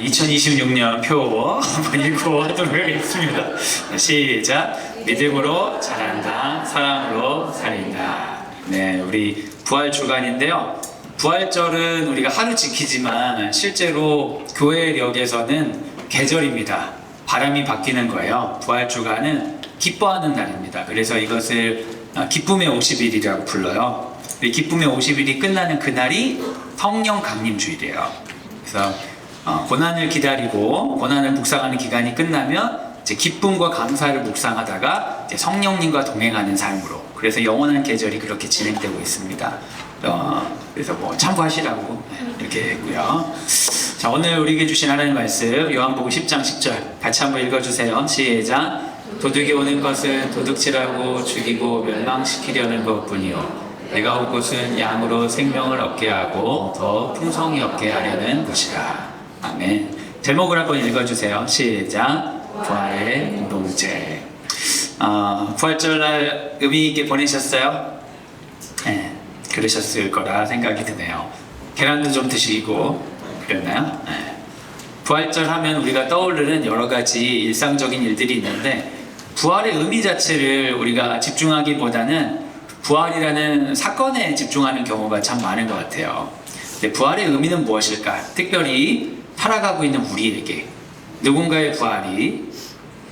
2026년 표 한번 읽고 하도록 하겠습니다. 시작. 믿음으로 자란다, 사랑으로 살린다. 네, 우리 부활 주간인데요. 부활절은 우리가 하루 지키지만 실제로 교회력에서는 계절입니다. 바람이 바뀌는 거예요. 부활 주간은 기뻐하는 날입니다. 그래서 이것을 기쁨의 50일이라고 불러요. 기쁨의 50일이 끝나는 그날이 성령 강림 주일이에요. 그래서 고난을 기다리고 고난을 묵상하는 기간이 끝나면 이제 기쁨과 감사를 묵상하다가 이제 성령님과 동행하는 삶으로, 그래서 영원한 계절이 그렇게 진행되고 있습니다. 그래서 뭐 참고하시라고 이렇게 했고요. 자, 오늘 우리에게 주신 하나님의 말씀 요한복음 10장 10절 같이 한번 읽어주세요. 시작. 도둑이 오는 것은 도둑질하고 죽이고 멸망시키려는 것뿐이요 내가 온 것은 양으로 생명을 얻게 하고 더 풍성히 얻게 하려는 것이라. 아멘. 제목을 한번 읽어주세요. 시작. 부활의 공동체. 부활절날 의미 있게 보내셨어요? 네, 그러셨을 거라 생각이 드네요. 계란도 좀 드시고 그랬나요? 네. 부활절 하면 우리가 떠오르는 여러 가지 일상적인 일들이 있는데, 부활의 의미 자체를 우리가 집중하기보다는 부활이라는 사건에 집중하는 경우가 참 많은 것 같아요. 근데 부활의 의미는 무엇일까? 특별히 살아가고 있는 우리에게 누군가의 부활이,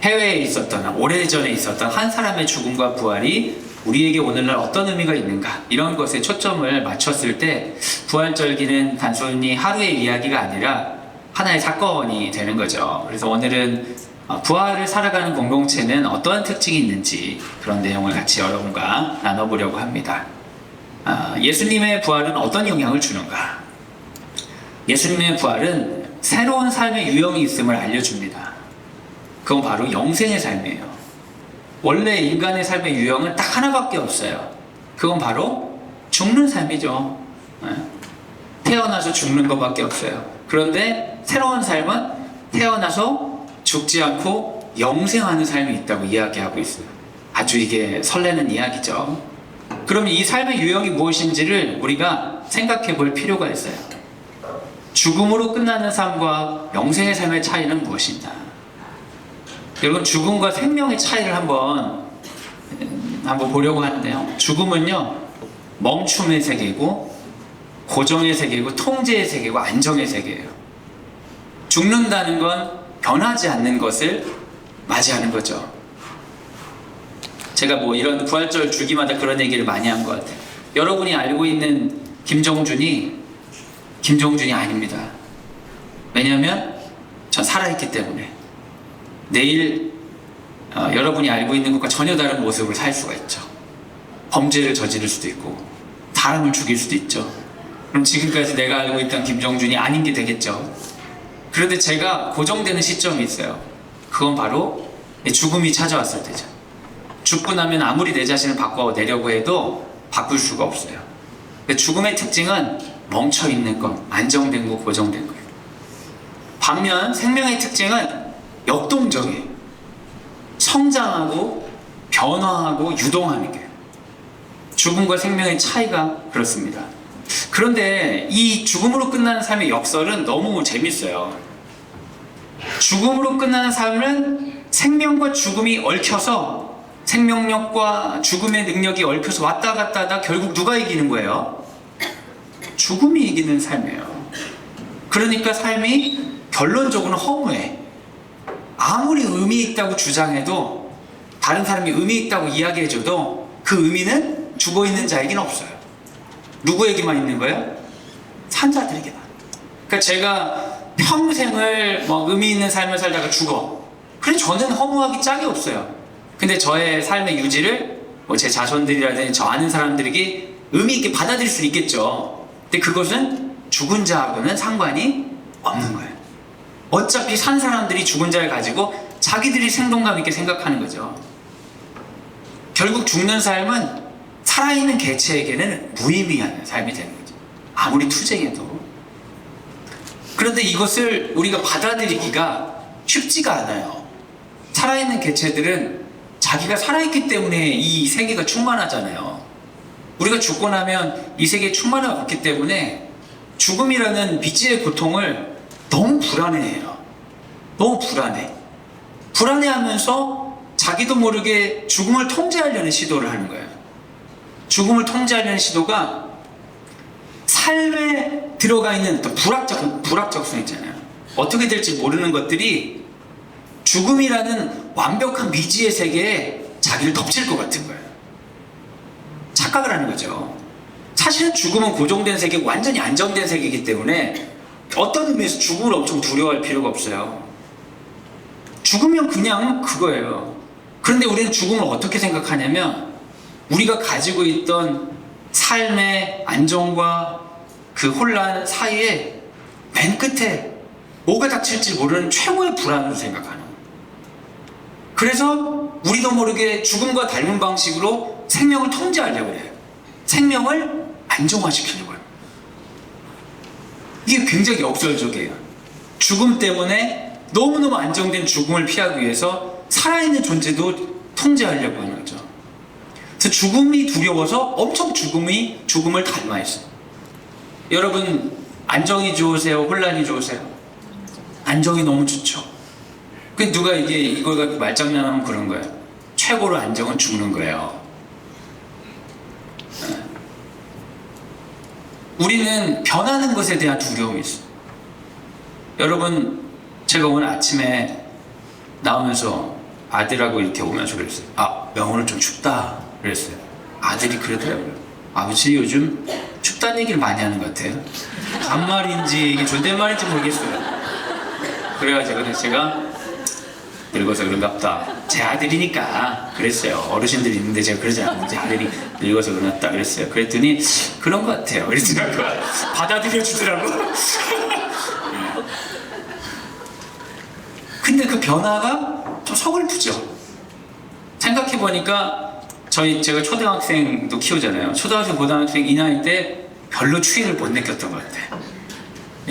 해외에 있었던, 오래전에 있었던 한 사람의 죽음과 부활이 우리에게 오늘날 어떤 의미가 있는가, 이런 것에 초점을 맞췄을 때 부활절기는 단순히 하루의 이야기가 아니라 하나의 사건이 되는 거죠. 그래서 오늘은 부활을 살아가는 공동체는 어떠한 특징이 있는지 그런 내용을 같이 여러분과 나눠보려고 합니다. 예수님의 부활은 어떤 영향을 주는가? 예수님의 부활은 새로운 삶의 유형이 있음을 알려줍니다. 그건 바로 영생의 삶이에요. 원래 인간의 삶의 유형은 딱 하나밖에 없어요. 그건 바로 죽는 삶이죠. 태어나서 죽는 것밖에 없어요. 그런데 새로운 삶은 태어나서 죽지 않고 영생하는 삶이 있다고 이야기하고 있어요. 아주 이게 설레는 이야기죠. 그러면 이 삶의 유형이 무엇인지를 우리가 생각해 볼 필요가 있어요. 죽음으로 끝나는 삶과 영생의 삶의 차이는 무엇이냐? 여러분, 죽음과 생명의 차이를 한번 보려고 하는데요. 죽음은요, 멈춤의 세계고 고정의 세계고 통제의 세계고 안정의 세계예요. 죽는다는 건 변하지 않는 것을 맞이하는 거죠. 제가 뭐 이런 부활절 주기마다 그런 얘기를 많이 한 것 같아요. 여러분이 알고 있는 김종준이 아닙니다. 왜냐하면 전 살아있기 때문에 내일 여러분이 알고 있는 것과 전혀 다른 모습을 살 수가 있죠. 범죄를 저지를 수도 있고 사람을 죽일 수도 있죠. 그럼 지금까지 내가 알고 있던 김종준이 아닌 게 되겠죠. 그런데 제가 고정되는 시점이 있어요. 그건 바로 죽음이 찾아왔을 때죠. 죽고 나면 아무리 내 자신을 바꿔내려고 해도 바꿀 수가 없어요. 죽음의 특징은 멈춰있는 것, 안정된 것, 고정된 거예요. 반면 생명의 특징은 역동적이에요. 성장하고 변화하고 유동하는 게 죽음과 생명의 차이가 그렇습니다. 그런데 이 죽음으로 끝나는 삶의 역설은 너무 재밌어요. 죽음으로 끝나는 삶은 생명과 죽음이 얽혀서, 생명력과 죽음의 능력이 얽혀서 왔다 갔다 하다 결국 누가 이기는 거예요? 죽음이 이기는 삶이에요. 그러니까 삶이 결론적으로는 허무해. 아무리 의미 있다고 주장해도, 다른 사람이 의미 있다고 이야기해줘도 그 의미는 죽어있는 자에게는 없어요. 누구에게만 있는 거예요? 산 자들에게만. 그러니까 제가 평생을 의미 있는 삶을 살다가 죽어. 그래, 저는 허무하기 짝이 없어요. 근데 저의 삶의 유지를 제 자손들이라든지 저 아는 사람들에게 의미 있게 받아들일 수 있겠죠. 근데 그것은 죽은 자하고는 상관이 없는 거예요. 어차피 산 사람들이 죽은 자를 가지고 자기들이 생동감 있게 생각하는 거죠. 결국 죽는 삶은 살아있는 개체에게는 무의미한 삶이 되는 거죠. 아무리 투쟁해도. 그런데 이것을 우리가 받아들이기가 쉽지가 않아요. 살아있는 개체들은 자기가 살아있기 때문에 이 세계가 충만하잖아요. 우리가 죽고 나면 이 세계에 충만하고 없기 때문에 죽음이라는 미지의 고통을 너무 불안해해요. 너무 불안해. 불안해하면서 자기도 모르게 죽음을 통제하려는 시도를 하는 거예요. 죽음을 통제하려는 시도가 삶에 들어가 있는 어떤 불확정성 있잖아요. 어떻게 될지 모르는 것들이 죽음이라는 완벽한 미지의 세계에 자기를 덮칠 것 같은 거예요. 착각을 하는 거죠. 사실은 죽음은 고정된 세계, 완전히 안정된 세계이기 때문에 어떤 의미에서 죽음을 엄청 두려워할 필요가 없어요. 죽으면 그냥 그거예요. 그런데 우리는 죽음을 어떻게 생각하냐면 우리가 가지고 있던 삶의 안정과 그 혼란 사이에 맨 끝에 뭐가 닥칠지 모르는 최고의 불안으로 생각하는 거예요. 그래서 우리도 모르게 죽음과 닮은 방식으로 생명을 통제하려고 해요. 생명을 안정화시키려고 해요. 이게 굉장히 역설적이에요. 죽음 때문에 너무너무 안정된 죽음을 피하기 위해서 살아있는 존재도 통제하려고 하는 거죠. 그래서 죽음이 두려워서 엄청 죽음을 닮아 있어요. 여러분, 안정이 좋으세요? 혼란이 좋으세요? 안정이 너무 좋죠. 그 누가 이걸 갖고 말장난하면 그런 거예요. 최고로 안정은 죽는 거예요. 우리는 변하는 것에 대한 두려움이 있어요. 여러분, 제가 오늘 아침에 나오면서 아들하고 이렇게 오면서 그랬어요. 오늘 좀 춥다 그랬어요. 아들이 그러더라고요. 아버지 요즘 춥다는 얘기를 많이 하는 것 같아요. 반말인지 이게 존댓말인지 모르겠어요. 그래가지고 제가 늙어서 그런가 보다. 제 아들이니까 그랬어요. 어르신들이 있는데 제가 그러지 않는데 아들이 늙어서 그렇다 그랬어요. 그랬더니 그런 것 같아요. 그랬더라고요. 받아들여 주더라고. 근데 그 변화가 좀 서글프죠. 생각해보니까 제가 초등학생도 키우잖아요. 초등학생, 고등학생 이 나이 때 별로 추위를 못 느꼈던 것 같아요.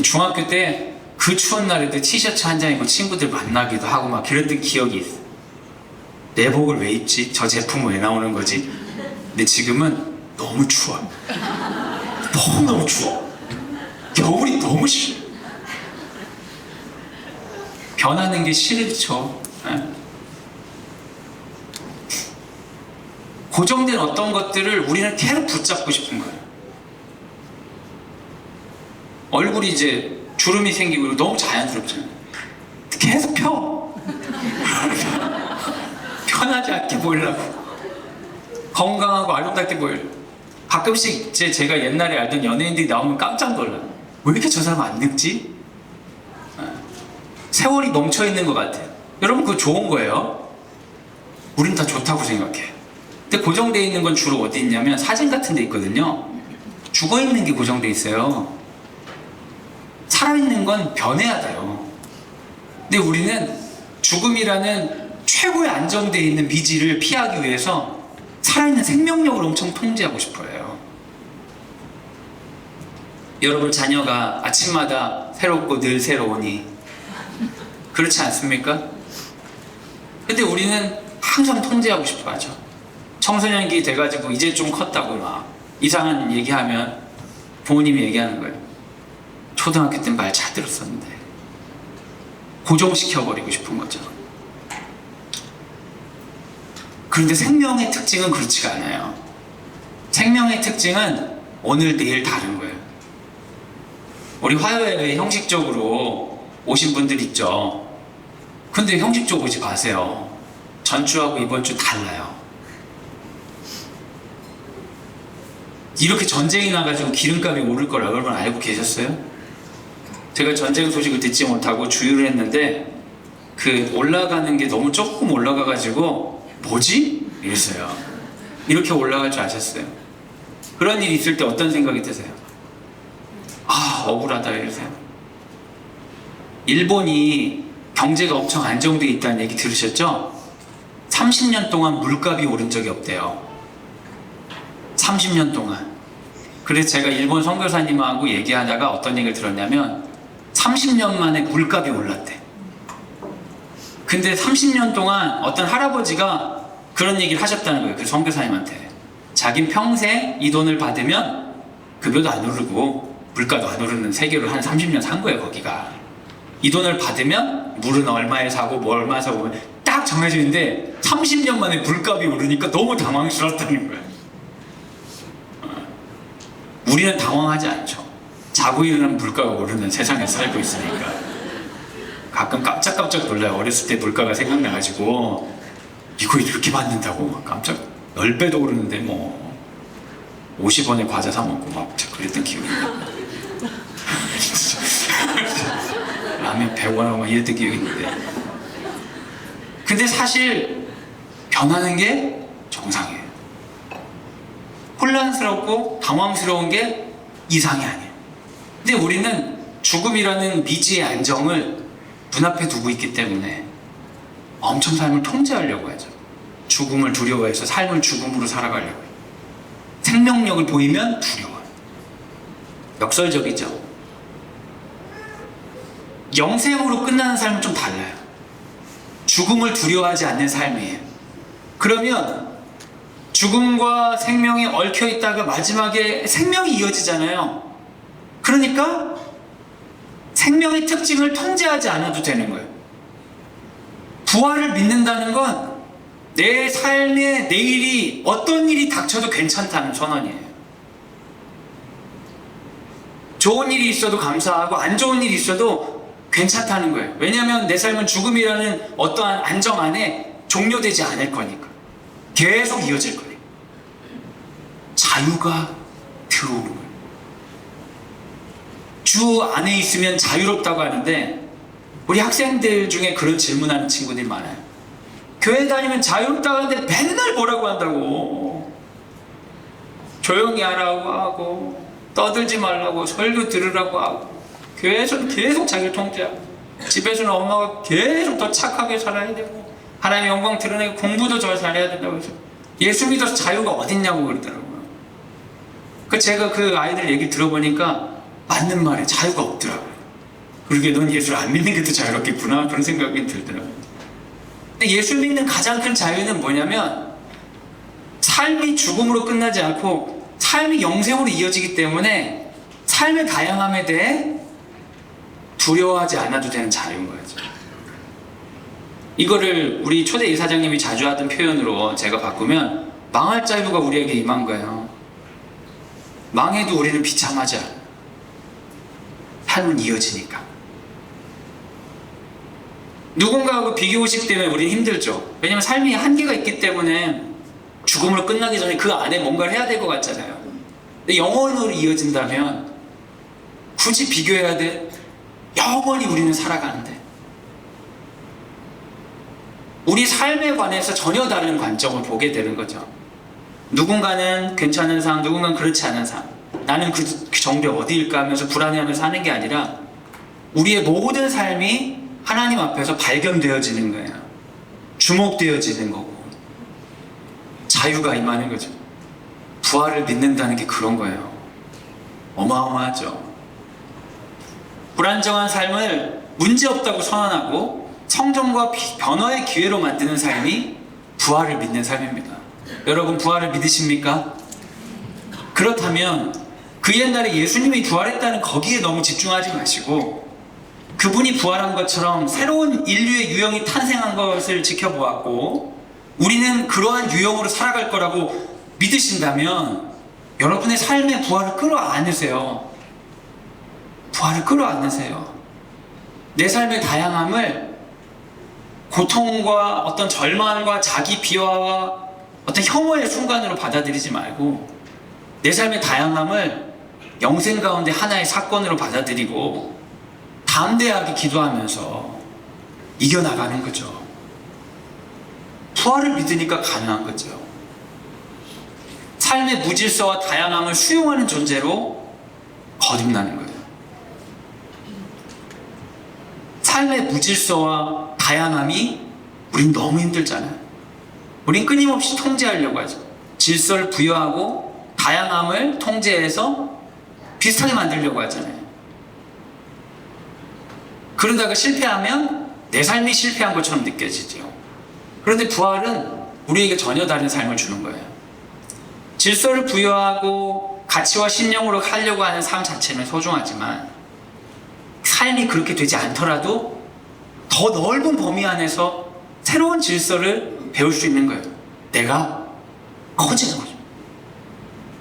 중학교 때 그 추운 날에도 티셔츠 한 장 입고 친구들 만나기도 하고 막 그랬던 기억이 있어. 내복을 왜 입지? 저 제품은 왜 나오는 거지? 근데 지금은 너무 추워. 너무 추워. 겨울이 너무 싫어. 변하는 게 싫죠. 고정된 어떤 것들을 우리는 계속 붙잡고 싶은 거예요. 얼굴이 이제 주름이 생기고 너무 자연스럽잖아요. 계속 펴. 편하지 않게 보이려고. 건강하고 아름답게 보이려고. 가끔씩 제가 옛날에 알던 연예인들이 나오면 깜짝 놀라요. 왜 이렇게 저 사람 안 늙지? 세월이 멈춰있는 것 같아요. 여러분, 그거 좋은 거예요. 우린 다 좋다고 생각해. 근데 고정되어 있는 건 주로 어디 있냐면 사진 같은 데 있거든요. 죽어있는 게 고정되어 있어요. 살아있는 건 변해야 돼요. 근데 우리는 죽음이라는 최고의 안정되어 있는 미지를 피하기 위해서 살아있는 생명력을 엄청 통제하고 싶어 해요. 여러분, 자녀가 아침마다 새롭고 늘 새로우니 그렇지 않습니까? 근데 우리는 항상 통제하고 싶어 하죠. 청소년기 돼가지고 이제 좀 컸다고 막 이상한 얘기하면 부모님이 얘기하는 거예요. 초등학교 때 말 잘 들었었는데. 고정시켜버리고 싶은 거죠. 그런데 생명의 특징은 그렇지가 않아요. 생명의 특징은 오늘 내일 다른 거예요. 우리 화요일에 형식적으로 오신 분들 있죠. 근데 형식적으로 오지 마세요. 전주하고 이번 주 달라요. 이렇게 전쟁이 나가지고 기름값이 오를 걸 여러분 알고 계셨어요? 제가 전쟁 소식을 듣지 못하고 주유를 했는데 그 올라가는 게 너무 조금 올라가가지고 뭐지? 이랬어요. 이렇게 올라갈 줄 아셨어요? 그런 일이 있을 때 어떤 생각이 드세요? 억울하다 이러세요. 일본이 경제가 엄청 안정되어 있다는 얘기 들으셨죠? 30년 동안 물값이 오른 적이 없대요. 30년 동안. 그래서 제가 일본 선교사님하고 얘기하다가 어떤 얘기를 들었냐면 30년 만에 물값이 올랐대. 근데 30년 동안 어떤 할아버지가 그런 얘기를 하셨다는 거예요. 그 선교사님한테. 자긴 평생 이 돈을 받으면 급여도 안 오르고 물가도 안 오르는 세계로 한 30년 산 거예요, 거기가. 이 돈을 받으면 물은 얼마에 사고 뭐 얼마에 사고 딱 정해져 있는데 30년 만에 물값이 오르니까 너무 당황스럽다는 거예요. 우리는 당황하지 않죠. 자고 일어나면 물가가 오르는 세상에 살고 있으니까. 가끔 깜짝깜짝 놀라요. 어렸을 때 물가가 생각나가지고 이거 이렇게 받는다고 막 깜짝 10배도 오르는데 뭐 50원에 과자 사 먹고 막 그랬던 기억이 나요. 라면 100원하고 막 이랬던 기억이 있는데, 근데 사실 변하는 게 정상이에요. 혼란스럽고 당황스러운 게 이상이 아니에요. 근데 우리는 죽음이라는 미지의 안정을 눈앞에 두고 있기 때문에 엄청 삶을 통제하려고 하죠. 죽음을 두려워해서 삶을 죽음으로 살아가려고 해요. 생명력을 보이면 두려워요. 역설적이죠. 영생으로 끝나는 삶은 좀 달라요. 죽음을 두려워하지 않는 삶이에요. 그러면 죽음과 생명이 얽혀 있다가 마지막에 생명이 이어지잖아요. 그러니까 생명의 특징을 통제하지 않아도 되는 거예요. 부활을 믿는다는 건 내 삶에 내일이 어떤 일이 닥쳐도 괜찮다는 선언이에요. 좋은 일이 있어도 감사하고 안 좋은 일이 있어도 괜찮다는 거예요. 왜냐하면 내 삶은 죽음이라는 어떠한 안정 안에 종료되지 않을 거니까. 계속 이어질 거예요. 자유가 들어오는 거예요. 주 안에 있으면 자유롭다고 하는데 우리 학생들 중에 그런 질문하는 친구들이 많아요. 교회 다니면 자유롭다고 하는데 맨날 뭐라고 한다고. 조용히 하라고 하고 떠들지 말라고 설교 들으라고 하고 교회에서는 계속 자기를 통제하고 집에서는 엄마가 계속 더 착하게 살아야 되고 하나님의 영광 드러내고 공부도 더 잘해야 된다고 해서 예수 믿어서 자유가 어딨냐고 그러더라고요. 제가 그 아이들 얘기 들어보니까 맞는 말에 자유가 없더라고요. 그러게 넌 예수를 안 믿는 게 더 자유롭겠구나 그런 생각이 들더라고요. 근데 예수 믿는 가장 큰 자유는 뭐냐면 삶이 죽음으로 끝나지 않고 삶이 영생으로 이어지기 때문에 삶의 다양함에 대해 두려워하지 않아도 되는 자유인 거죠. 이거를 우리 초대 이사장님이 자주 하던 표현으로 제가 바꾸면 망할 자유가 우리에게 임한 거예요. 망해도 우리는 비참하지 않아요. 삶은 이어지니까. 누군가하고 비교의식 때문에 우리는 힘들죠. 왜냐면 삶이 한계가 있기 때문에 죽음으로 끝나기 전에 그 안에 뭔가를 해야 될 것 같잖아요. 근데 영원으로 이어진다면 굳이 비교해야 돼? 영원히 우리는 살아가는데 우리 삶에 관해서 전혀 다른 관점을 보게 되는 거죠. 누군가는 괜찮은 삶, 누군가는 그렇지 않은 삶. 나는 그 정도 어디일까 하면서 불안해하면서 사는 게 아니라 우리의 모든 삶이 하나님 앞에서 발견되어지는 거예요. 주목되어지는 거고 자유가 임하는 거죠. 부활을 믿는다는 게 그런 거예요. 어마어마하죠. 불안정한 삶을 문제없다고 선언하고 성정과 변화의 기회로 만드는 삶이 부활을 믿는 삶입니다. 여러분 부활을 믿으십니까? 그렇다면 그 옛날에 예수님이 부활했다는 거기에 너무 집중하지 마시고 그분이 부활한 것처럼 새로운 인류의 유형이 탄생한 것을 지켜보았고 우리는 그러한 유형으로 살아갈 거라고 믿으신다면 여러분의 삶의 부활을 끌어안으세요. 부활을 끌어안으세요. 내 삶의 다양함을 고통과 어떤 절망과 자기 비하와 어떤 혐오의 순간으로 받아들이지 말고 내 삶의 다양함을 영생 가운데 하나의 사건으로 받아들이고 담대하게 기도하면서 이겨나가는 거죠. 부활을 믿으니까 가능한 거죠. 삶의 무질서와 다양함을 수용하는 존재로 거듭나는 거예요. 삶의 무질서와 다양함이 우린 너무 힘들잖아요. 우린 끊임없이 통제하려고 하죠. 질서를 부여하고 다양함을 통제해서 비슷하게 만들려고 하잖아요. 그러다가 실패하면 내 삶이 실패한 것처럼 느껴지죠. 그런데 부활은 우리에게 전혀 다른 삶을 주는 거예요. 질서를 부여하고 가치와 신념으로 하려고 하는 삶 자체는 소중하지만 삶이 그렇게 되지 않더라도 더 넓은 범위 안에서 새로운 질서를 배울 수 있는 거예요. 내가 커지는 거죠.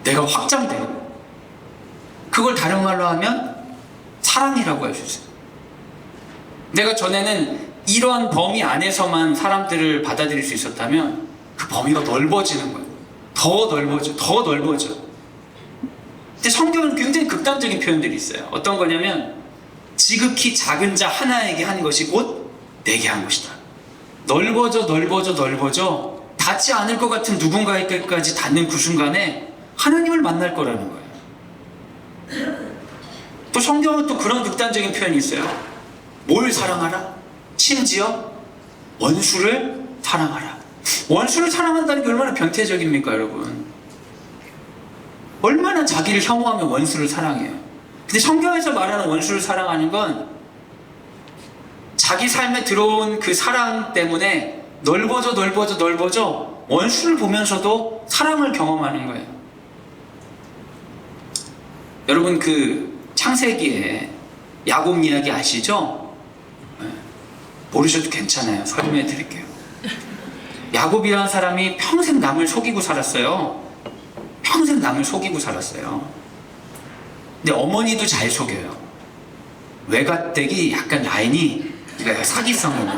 내가 확장되는 거예요. 그걸 다른 말로 하면 사랑이라고 할 수 있어요. 내가 전에는 이러한 범위 안에서만 사람들을 받아들일 수 있었다면 그 범위가 넓어지는 거예요. 더 넓어져. 근데 성경은 굉장히 극단적인 표현들이 있어요. 어떤 거냐면 지극히 작은 자 하나에게 한 것이 곧 내게 한 것이다. 넓어져 닿지 않을 것 같은 누군가에게까지 닿는 그 순간에 하나님을 만날 거라는 거예요. 또 성경은 또 그런 극단적인 표현이 있어요. 뭘 사랑하라? 심지어 원수를 사랑하라. 원수를 사랑한다는 게 얼마나 변태적입니까, 여러분? 얼마나 자기를 혐오하면 원수를 사랑해요. 근데 성경에서 말하는 원수를 사랑하는 건 자기 삶에 들어온 그 사랑 때문에 넓어져 원수를 보면서도 사랑을 경험하는 거예요. 여러분, 그 창세기에 야곱 이야기 아시죠? 모르셔도 괜찮아요. 설명해 드릴게요. 야곱이라는 사람이 평생 남을 속이고 살았어요. 근데 어머니도 잘 속여요. 외가댁이 약간 라인이 사기성으로.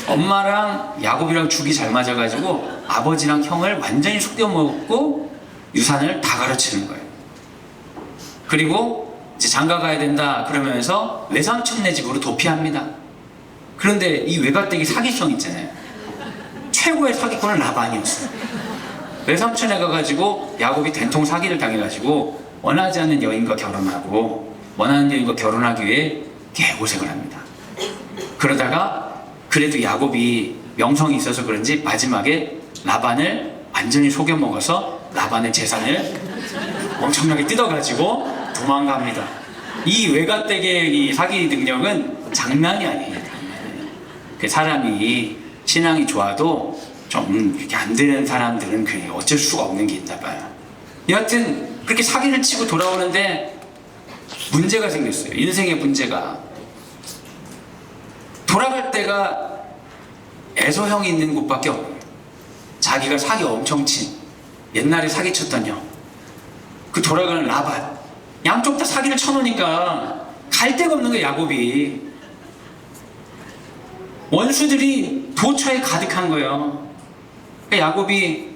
엄마랑 야곱이랑 죽이 잘 맞아가지고 아버지랑 형을 완전히 속여먹고 유산을 다 가르치는 거예요. 그리고 이제 장가 가야 된다 그러면서 외삼촌네 집으로 도피합니다. 그런데 이 외가댁이 사기성 있잖아요. 최고의 사기꾼은 라반이었어요. 외삼촌에 가가지고 야곱이 된통 사기를 당해가지고 원하지 않는 여인과 결혼하고 원하는 여인과 결혼하기 위해 개고생을 합니다. 그러다가 그래도 야곱이 명성이 있어서 그런지 마지막에 라반을 완전히 속여먹어서 라반의 재산을 엄청나게 뜯어가지고 도망갑니다. 이 외가댁의 이 사기 능력은 장난이 아니에요. 그 사람이 신앙이 좋아도 좀 이렇게 안 되는 사람들은 그게 어쩔 수가 없는 게 있나 봐요. 여하튼 그렇게 사기를 치고 돌아오는데 문제가 생겼어요. 인생의 문제가. 돌아갈 때가 에서형이 있는 곳밖에 없어요. 자기가 사기 엄청 친 옛날에 사기쳤던 형, 그 돌아가는 라반, 양쪽 다 사기를 쳐놓으니까 갈 데가 없는 거예요. 야곱이. 원수들이 도처에 가득한 거예요. 그러니까 야곱이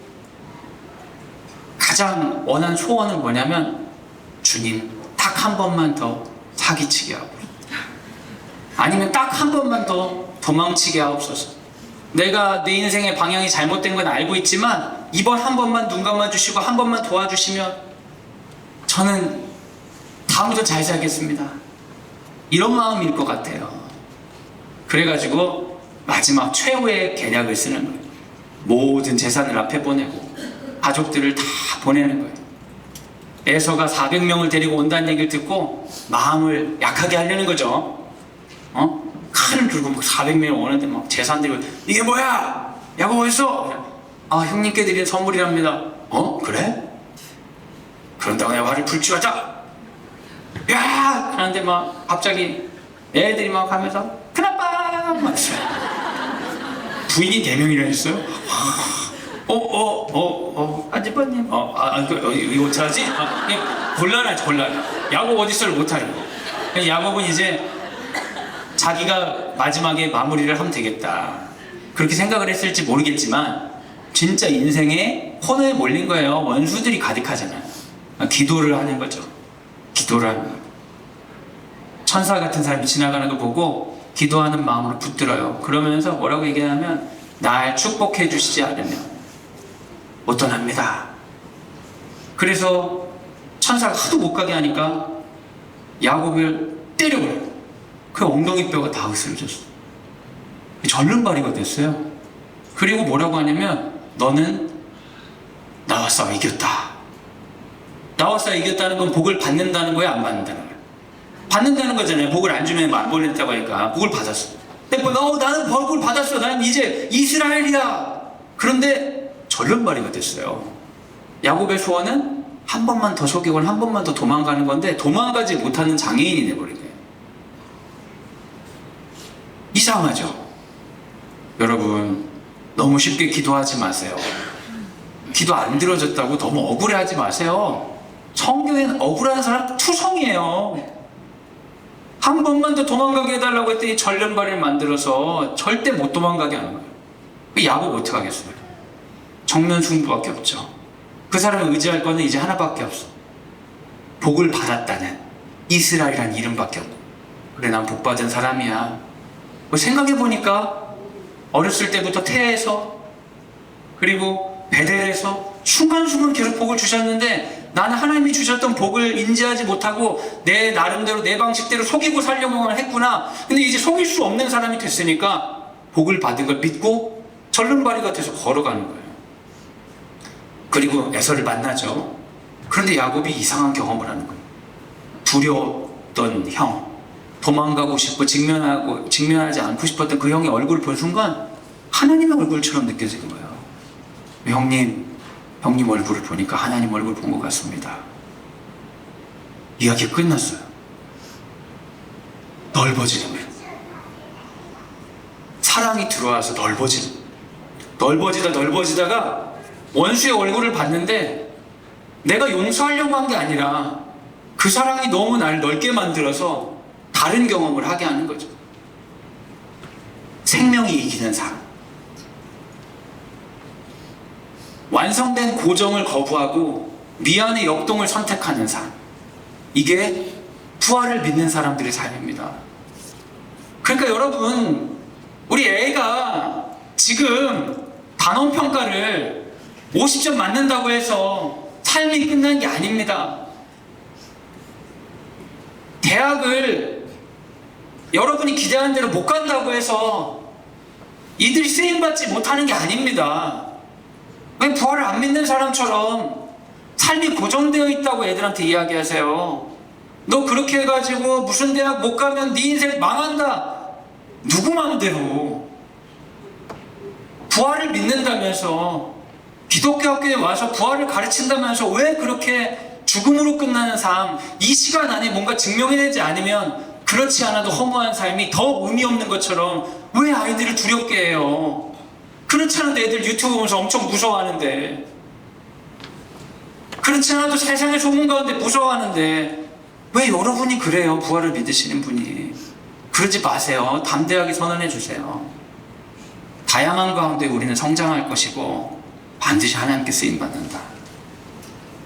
가장 원한 소원은 뭐냐면, 주님 딱 한 번만 더 사기치게 하고, 아니면 딱 한 번만 더 도망치게 하옵소서. 내가 내 인생의 방향이 잘못된 건 알고 있지만 이번 한 번만 눈 감아주시고 한 번만 도와주시면 저는 다음부터 잘 살겠습니다. 이런 마음일 것 같아요. 그래가지고 마지막 최후의 계략을 쓰는 거예요. 모든 재산을 앞에 보내고 가족들을 다 보내는 거예요. 에서가 400명을 데리고 온다는 얘기를 듣고 마음을 약하게 하려는 거죠. 칼을 들고 막 400명을 오는데 막 재산들이, 이게 뭐야? 야곱 어딨어? 아, 형님께 드린 선물이랍니다. 그래? 그런다고 내가 화를 불지어자. 야! 하는데 막 갑자기 애들이 막 하면서 큰아빠! 막 부인이 4명이나 했어요? 아주버님, 이거 어떡하지? 곤란하지, 곤란. 야곱 어딨어를 못하는 거. 야곱은 이제 자기가 마지막에 마무리를 하면 되겠다, 그렇게 생각을 했을지 모르겠지만 진짜 인생에 코너에 몰린 거예요. 원수들이 가득하잖아요. 기도를 하는 거죠. 기도를 하는 거예요. 천사 같은 사람이 지나가는 거 보고 기도하는 마음으로 붙들어요. 그러면서 뭐라고 얘기하냐면, 날 축복해 주시지 않으면 못 떠납니다. 그래서 천사가 하도 못 가게 하니까 야곱을 때려버려요. 그 엉덩이 뼈가 다 으스러졌어. 절름발이가 됐어요. 그리고 뭐라고 하냐면, 너는 나와 싸워 이겼다. 나와 싸워 이겼다는 건 복을 받는다는 거야, 안 받는다는 거야? 받는다는 거잖아요. 복을 안 주면 안 보낸다고 하니까 복을 받았어. 근데 나는 복을 받았어. 나는 이제 이스라엘이야. 그런데 절름발이가 됐어요. 야곱의 소원은 한 번만 더 속이고 한 번만 더 도망가는 건데 도망가지 못하는 장애인이 돼버린 거예요. 이상하죠? 여러분, 너무 쉽게 기도하지 마세요. 기도 안 들어졌다고 너무 억울해하지 마세요. 성경에는 억울한 사람 투성이에요. 한 번만 더 도망가게 해달라고 했더니 전륜발을 만들어서 절대 못 도망가게 하는 거예요. 야곱 어떻게 하겠어요? 정면 승부밖에 없죠. 그 사람을 의지할 거는 이제 하나밖에 없어. 복을 받았다는 이스라엘이라는 이름밖에 없고, 그래 난 복받은 사람이야. 생각해보니까 어렸을 때부터 태에서 그리고 베델에서 순간순간 계속 복을 주셨는데 나는 하나님이 주셨던 복을 인지하지 못하고 내 나름대로 내 방식대로 속이고 살려고만 했구나. 근데 이제 속일 수 없는 사람이 됐으니까 복을 받은 걸 믿고 절름발이가 돼서 걸어가는 거예요. 그리고 에서를 만나죠. 그런데 야곱이 이상한 경험을 하는 거예요. 두려웠던 형, 도망가고 싶고 직면하지 않고 싶었던 그 형의 얼굴을 본 순간 하나님의 얼굴처럼 느껴지는 거예요. 형님 얼굴을 보니까 하나님 얼굴 본 것 같습니다. 이야기가 끝났어요. 넓어지는 거예요. 사랑이 들어와서 넓어지다가 원수의 얼굴을 봤는데 내가 용서하려고 한 게 아니라 그 사랑이 너무 날 넓게 만들어서 다른 경험을 하게 하는 거죠. 생명이 이기는 삶. 완성된 고정을 거부하고 미안의 역동을 선택하는 삶. 이게 부활을 믿는 사람들의 삶입니다. 그러니까 여러분, 우리 애가 지금 단원평가를 50점 맞는다고 해서 삶이 끝난 게 아닙니다. 대학을 여러분이 기대하는 대로 못 간다고 해서 이들이 쓰임받지 못하는 게 아닙니다. 왜 부활을 안 믿는 사람처럼 삶이 고정되어 있다고 애들한테 이야기하세요? 너 그렇게 해가지고 무슨 대학 못 가면 네 인생 망한다. 누구 마음대로. 부활을 믿는다면서 기독교 학교에 와서 부활을 가르친다면서 왜 그렇게 죽음으로 끝나는 삶, 이 시간 안에 뭔가 증명해내지 않으면 그렇지 않아도 허무한 삶이 더 의미 없는 것처럼 왜 아이들을 두렵게 해요? 그렇지 않아도 애들 유튜브 보면서 엄청 무서워하는데, 그렇지 않아도 세상의 소문 가운데 무서워하는데 왜 여러분이 그래요? 부활을 믿으시는 분이. 그러지 마세요. 담대하게 선언해 주세요. 다양한 가운데 우리는 성장할 것이고 반드시 하나님께 쓰임받는다.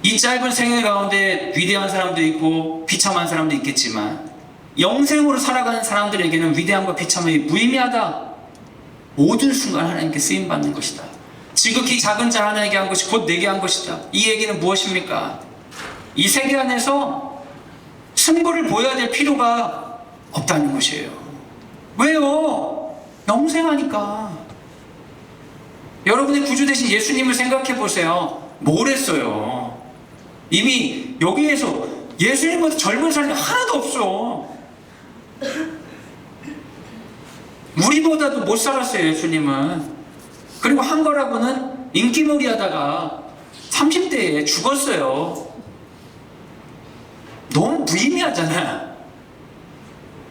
이 짧은 생애 가운데 위대한 사람도 있고 비참한 사람도 있겠지만 영생으로 살아가는 사람들에게는 위대함과 비참함이 무의미하다. 모든 순간 하나님께 쓰임받는 것이다. 지극히 작은 자 하나에게 한 것이 곧 내게 한 것이다. 이 얘기는 무엇입니까? 이 세계 안에서 승부를 보여야 될 필요가 없다는 것이에요. 왜요? 영생하니까. 여러분의 구주 대신 예수님을 생각해 보세요. 뭘 했어요? 이미 여기에서 예수님보다 젊은 사람이 하나도 없어. 우리보다도 못 살았어요, 예수님은. 그리고 한 거라고는 인기몰이 하다가 30대에 죽었어요. 너무 무의미하잖아.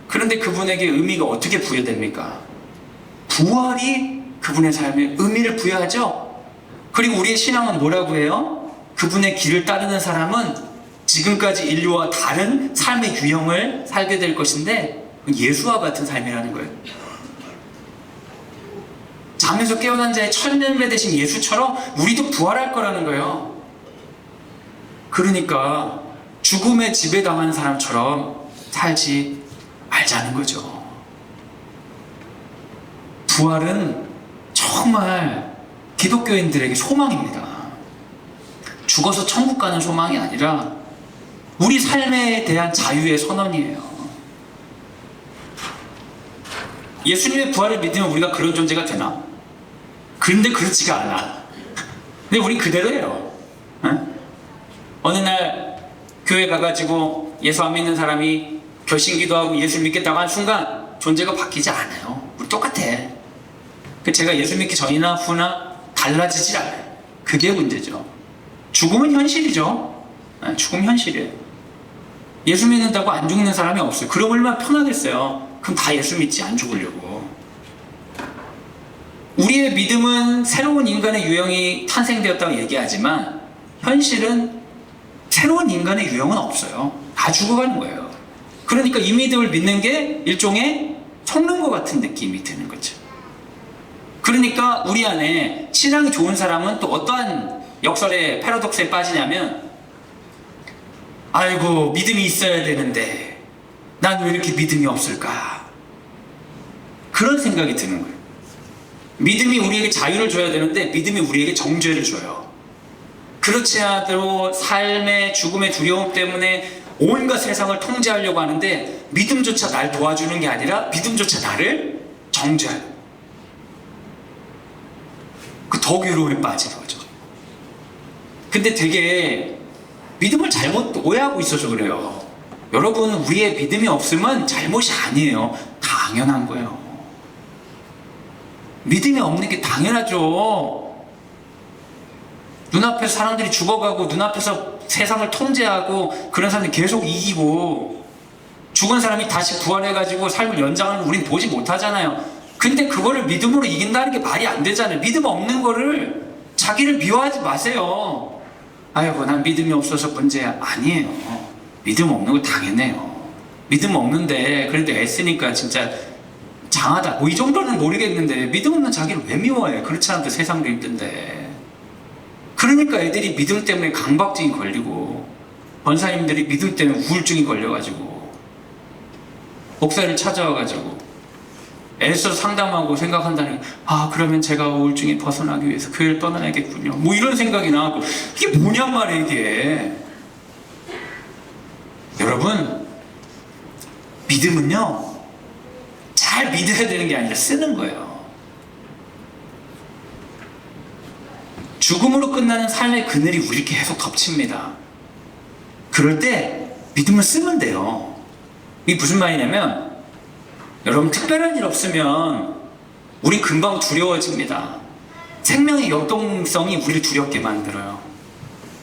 그런데 그분에게 의미가 어떻게 부여됩니까? 부활이 그분의 삶에 의미를 부여하죠. 그리고 우리의 신앙은 뭐라고 해요? 그분의 길을 따르는 사람은 지금까지 인류와 다른 삶의 유형을 살게 될 것인데 예수와 같은 삶이라는 거예요. 잠에서 깨어난 자의 첫 열매 대신 예수처럼 우리도 부활할 거라는 거예요. 그러니까 죽음에 지배당한 사람처럼 살지 말자는 거죠. 부활은 정말 기독교인들에게 소망입니다. 죽어서 천국 가는 소망이 아니라 우리 삶에 대한 자유의 선언이에요. 예수님의 부활을 믿으면 우리가 그런 존재가 되나? 그런데 그렇지가 않아. 근데 우린 그대로예요. 응? 어느 날 교회 가가지고 예수 안 믿는 사람이 결심기도하고 예수 믿겠다고 한 순간 존재가 바뀌지 않아요. 우리 똑같아. 제가 예수 믿기 전이나 후나 달라지질 않아요. 그게 문제죠. 죽음은 현실이죠. 죽음 현실이에요. 예수 믿는다고 안 죽는 사람이 없어요. 그럼 얼마나 편하겠어요. 그럼 다 예수 믿지, 안 죽으려고. 우리의 믿음은 새로운 인간의 유형이 탄생되었다고 얘기하지만 현실은 새로운 인간의 유형은 없어요. 다 죽어가는 거예요. 그러니까 이 믿음을 믿는 게 일종의 속는 것 같은 느낌이 드는 거죠. 그러니까 우리 안에 신앙이 좋은 사람은 또 어떠한 역설의 패러독스에 빠지냐면, 아이고 믿음이 있어야 되는데 난 왜 이렇게 믿음이 없을까, 그런 생각이 드는 거예요. 믿음이 우리에게 자유를 줘야 되는데 믿음이 우리에게 정죄를 줘요. 그렇지 않아도 삶의 죽음의 두려움 때문에 온갖 세상을 통제하려고 하는데 믿음조차 날 도와주는 게 아니라 믿음조차 나를 정죄해요. 그 더 괴로움에 빠지는 거죠. 근데 되게 믿음을 잘못 오해하고 있어서 그래요. 여러분, 우리의 믿음이 없으면 잘못이 아니에요. 당연한 거예요. 믿음이 없는 게 당연하죠. 눈앞에서 사람들이 죽어가고 눈앞에서 세상을 통제하고 그런 사람들이 계속 이기고 죽은 사람이 다시 부활해가지고 삶을 연장하는 걸 우린 보지 못하잖아요. 근데 그거를 믿음으로 이긴다는 게 말이 안 되잖아요. 믿음 없는 거를, 자기를 미워하지 마세요. 아이고 난 믿음이 없어서 문제야. 아니에요. 믿음 없는 거 당연해요. 믿음 없는데 그래도 애쓰니까 진짜 장하다, 뭐 이 정도는 모르겠는데 믿음 없는 자기를 왜 미워해? 그렇지 않아도 세상도 힘든데. 그러니까 애들이 믿음 때문에 강박증이 걸리고 권사님들이 믿음 때문에 우울증이 걸려가지고 목사를 찾아와가지고 애써 상담하고 생각한다는 게, 아 그러면 제가 우울증에 벗어나기 위해서 교회를 떠나야겠군요, 뭐 이런 생각이 나고. 이게 뭐냔 말이에요 이게. 여러분, 믿음은요 잘 믿어야 되는 게 아니라 쓰는 거예요. 죽음으로 끝나는 삶의 그늘이 우리 계속 덮칩니다. 그럴 때 믿음을 쓰면 돼요. 이게 무슨 말이냐면, 여러분 특별한 일 없으면 우리 금방 두려워집니다. 생명의 역동성이 우리를 두렵게 만들어요.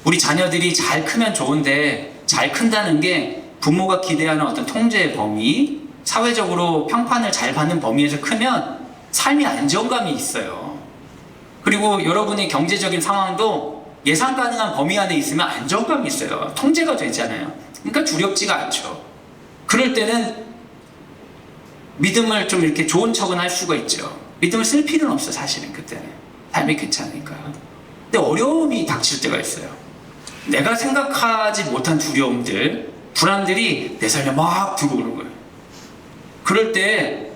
우리 자녀들이 잘 크면 좋은데 잘 큰다는 게 부모가 기대하는 어떤 통제의 범위, 사회적으로 평판을 잘 받는 범위에서 크면 삶이 안정감이 있어요. 그리고 여러분의 경제적인 상황도 예상 가능한 범위 안에 있으면 안정감이 있어요. 통제가 되잖아요. 그러니까 두렵지가 않죠. 그럴 때는 믿음을 좀 이렇게 좋은 척은 할 수가 있죠. 믿음을 쓸 필요는 없어 사실은. 그때는 삶이 괜찮으니까요. 근데 어려움이 닥칠 때가 있어요. 내가 생각하지 못한 두려움들, 불안들이 내 삶에 막 들어오는 거예요. 그럴 때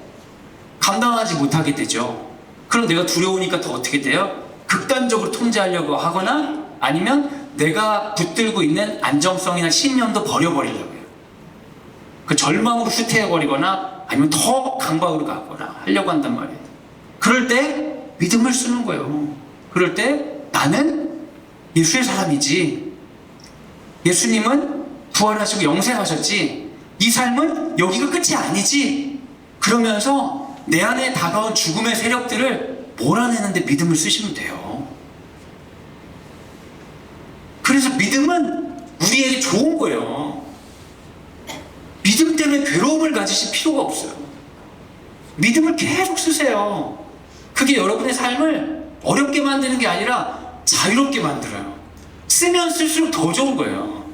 감당하지 못하게 되죠. 그럼 내가 두려우니까 더 어떻게 돼요? 극단적으로 통제하려고 하거나 아니면 내가 붙들고 있는 안정성이나 신념도 버려버리려고 해요. 그 절망으로 후퇴해버리거나 아니면 더 강박으로 가거나 하려고 한단 말이에요. 그럴 때 믿음을 쓰는 거예요. 그럴 때 나는 예수의 사람이지, 예수님은 부활하시고 영생하셨지, 이 삶은 여기가 끝이 아니지, 그러면서 내 안에 다가온 죽음의 세력들을 몰아내는데 믿음을 쓰시면 돼요. 그래서 믿음은 우리에게 좋은 거예요. 믿음 때문에 괴로움을 가지실 필요가 없어요. 믿음을 계속 쓰세요. 그게 여러분의 삶을 어렵게 만드는 게 아니라 자유롭게 만들어요. 쓰면 쓸수록 더 좋은 거예요.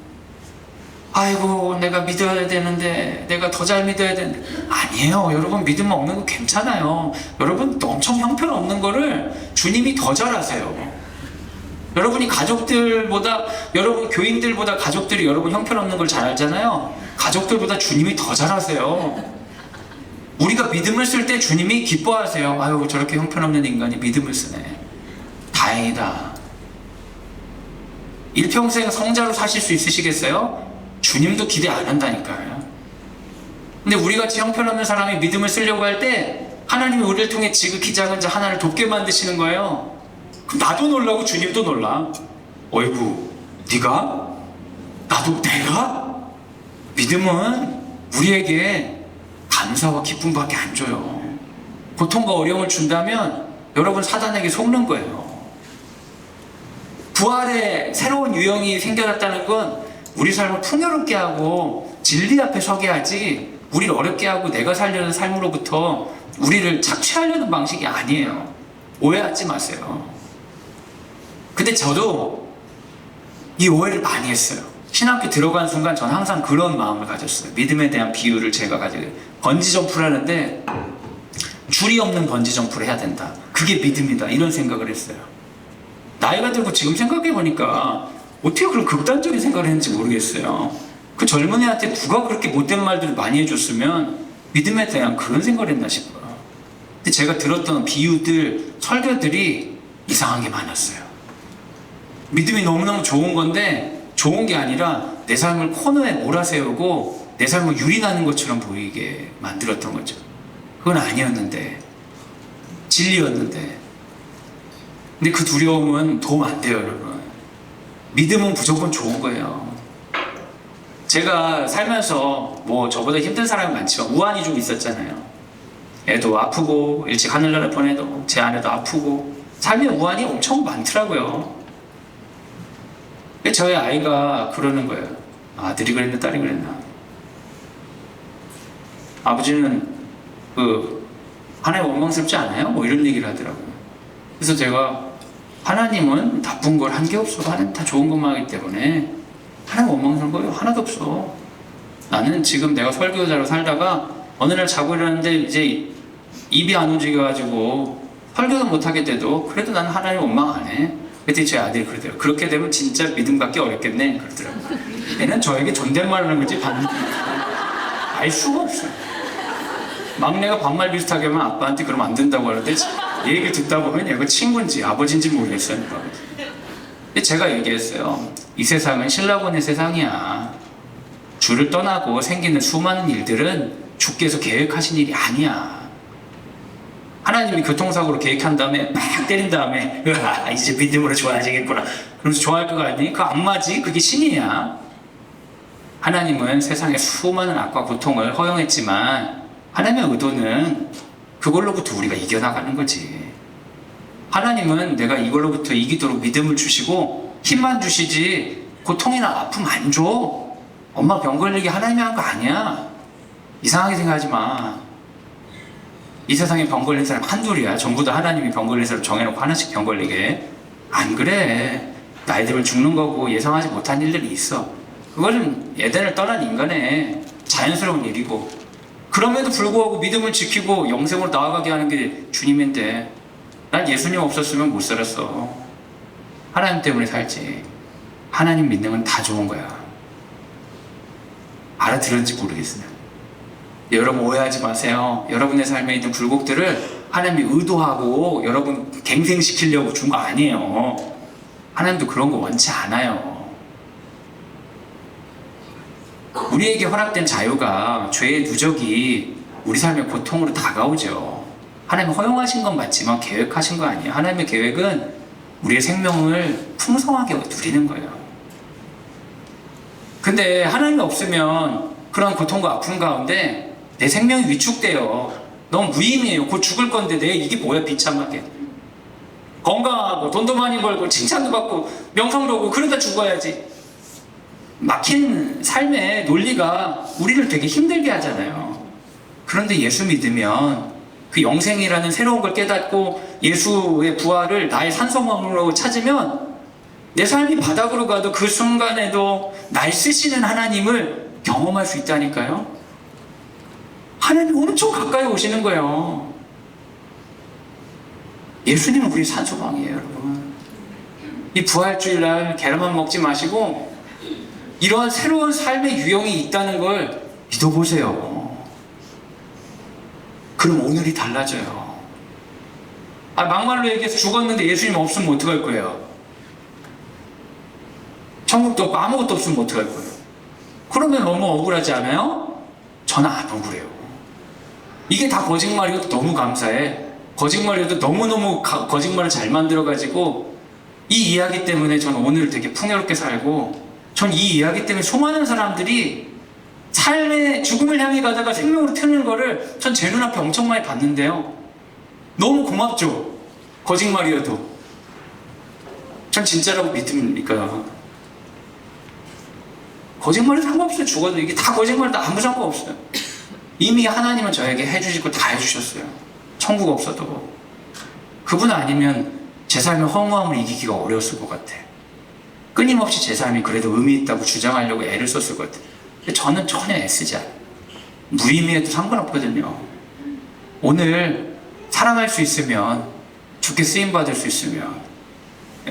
아이고 내가 믿어야 되는데, 내가 더 잘 믿어야 되는데. 아니에요. 여러분 믿음 없는 거 괜찮아요. 여러분 엄청 형편없는 거를 주님이 더 잘하세요. 여러분이 가족들보다, 여러분 교인들보다 가족들이 여러분 형편없는 걸 잘 알잖아요. 가족들보다 주님이 더 잘하세요. 우리가 믿음을 쓸 때 주님이 기뻐하세요. 아유 저렇게 형편없는 인간이 믿음을 쓰네, 다행이다. 일평생 성자로 사실 수 있으시겠어요? 주님도 기대 안 한다니까요. 근데 우리같이 형편없는 사람이 믿음을 쓰려고 할 때 하나님이 우리를 통해 지극히 작은 자 하나를 돕게 만드시는 거예요. 그럼 나도 놀라고 주님도 놀라. 어이구 네가? 나도 내가? 믿음은 우리에게 감사와 기쁨밖에 안 줘요. 고통과 어려움을 준다면 여러분 사단에게 속는 거예요. 부활의 새로운 유형이 생겨났다는 건 우리 삶을 풍요롭게 하고 진리 앞에 서게 하지 우리를 어렵게 하고 내가 살려는 삶으로부터 우리를 착취하려는 방식이 아니에요. 오해하지 마세요. 근데 저도 이 오해를 많이 했어요. 신학교 들어간 순간 저는 항상 그런 마음을 가졌어요. 믿음에 대한 비유를 제가 가지고 번지점프를 하는데 줄이 없는 번지점프를 해야 된다. 그게 믿음이다. 이런 생각을 했어요. 나이가 들고 지금 생각해보니까 어떻게 그런 극단적인 생각을 했는지 모르겠어요. 그 젊은 애한테 누가 그렇게 못된 말들을 많이 해줬으면 믿음에 대한 그런 생각을 했나 싶어요. 근데 제가 들었던 비유들, 설교들이 이상한 게 많았어요. 믿음이 너무너무 좋은 건데 좋은 게 아니라 내 삶을 코너에 몰아세우고 내 삶을 유린하는 것처럼 보이게 만들었던 거죠. 그건 아니었는데, 진리였는데. 근데 그 두려움은 도움 안 돼요, 여러분. 믿음은 무조건 좋은 거예요. 제가 살면서 뭐 저보다 힘든 사람이 많지만 우환이 좀 있었잖아요. 애도 아프고 일찍 하늘나라 보내도 제 아내도 아프고 삶의 우환이 엄청 많더라고요. 저희 아이가 그러는 거예요. 아들이 그랬나 딸이 그랬나. 아버지는 하나님 원망스럽지 않아요? 뭐 이런 얘기를 하더라고요. 그래서 제가 하나님은 나쁜 걸 한 게 없어. 하나님 다 좋은 것만 하기 때문에 하나님 원망스러운 거 하나도 없어. 나는 지금 내가 설교자로 살다가 어느 날 자고 일어났는데 이제 입이 안 움직여가지고 설교도 못하게 돼도 그래도 나는 하나님 원망 안 해. 그랬더니 제 아들이 그러더라고요. 그렇게 되면 진짜 믿음 갖기 어렵겠네. 그러더라고요. 얘는 저에게 존댓말 하는 건지 알 수가 없어요. 막내가 반말 비슷하게 하면 아빠한테 그러면 안 된다고 하는데 얘기를 듣다 보면 얘가 친구인지 아버지인지 모르겠어요. 근데 제가 얘기했어요. 이 세상은 신라곤의 세상이야. 주를 떠나고 생기는 수많은 일들은 주께서 계획하신 일이 아니야. 하나님이 교통사고로 계획한 다음에 막 때린 다음에 이제 믿음으로 좋아지겠구나. 그러면서 좋아할 거 아니? 그거 안 맞지? 그게 신이야. 하나님은 세상에 수많은 악과 고통을 허용했지만 하나님의 의도는 그걸로부터 우리가 이겨나가는 거지. 하나님은 내가 이걸로부터 이기도록 믿음을 주시고 힘만 주시지 고통이나 아픔 안 줘. 엄마 병 걸리게 하나님이 한 거 아니야. 이상하게 생각하지 마. 이 세상에 병 걸린 사람 한둘이야. 전부 다 하나님이 병 걸린 사람 정해놓고 하나씩 병 걸리게. 안 그래. 나이 들면 죽는 거고 예상하지 못한 일들이 있어. 그거는 에덴을 떠난 인간의 자연스러운 일이고, 그럼에도 불구하고 믿음을 지키고 영생으로 나아가게 하는 게 주님인데 난 예수님 없었으면 못 살았어. 하나님 때문에 살지. 하나님 믿는 건 다 좋은 거야. 알아들었는지 모르겠어요. 여러분 오해하지 마세요. 여러분의 삶에 있는 굴곡들을 하나님이 의도하고 여러분 갱생시키려고 준 거 아니에요. 하나님도 그런 거 원치 않아요. 우리에게 허락된 자유가 죄의 누적이 우리 삶의 고통으로 다가오죠. 하나님이 허용하신 건 맞지만 계획하신 거 아니에요. 하나님의 계획은 우리의 생명을 풍성하게 누리는 거예요. 근데 하나님이 없으면 그런 고통과 아픔 가운데 내 생명이 위축돼요. 너무 무의미해요. 곧 죽을 건데 이게 뭐야 비참하게. 건강하고 돈도 많이 벌고 칭찬도 받고 명성도 오고 그러다 죽어야지. 막힌 삶의 논리가 우리를 되게 힘들게 하잖아요. 그런데 예수 믿으면 그 영생이라는 새로운 걸 깨닫고 예수의 부활을 나의 산소망으로 찾으면 내 삶이 바닥으로 가도 그 순간에도 날 쓰시는 하나님을 경험할 수 있다니까요. 하나님 엄청 가까이 오시는 거예요. 예수님은 우리 산소망이에요, 여러분. 이 부활주일날 계란만 먹지 마시고 이러한 새로운 삶의 유형이 있다는 걸 믿어보세요. 그럼 오늘이 달라져요. 막말로 얘기해서 죽었는데 예수님 없으면 어떡할 거예요? 천국도 없고 아무것도 없으면 어떡할 거예요? 그러면 너무 억울하지 않아요? 저는 안 억울해요. 이게 다 거짓말이어도 너무 감사해. 거짓말이어도 너무너무 거짓말을 잘 만들어가지고 이 이야기 때문에 저는 오늘 되게 풍요롭게 살고, 전 이 이야기 때문에 수많은 사람들이 삶의 죽음을 향해 가다가 생명으로 트는 거를 전 제 눈앞에 엄청 많이 봤는데요. 너무 고맙죠. 거짓말이어도 전 진짜라고 믿으니까. 거짓말은 상관없어요. 죽어도 이게 다 거짓말도 아무 상관없어요. 이미 하나님은 저에게 해주실 거 다 해주셨어요. 천국 없어도. 그분 아니면 제 삶의 허무함을 이기기가 어려웠을 것 같아. 끊임없이 제 삶이 그래도 의미 있다고 주장하려고 애를 썼을 것 같아. 근데 저는 전혀 애쓰지 않아요. 무의미해도 상관없거든요. 오늘 살아갈 수 있으면, 주께 쓰임받을 수 있으면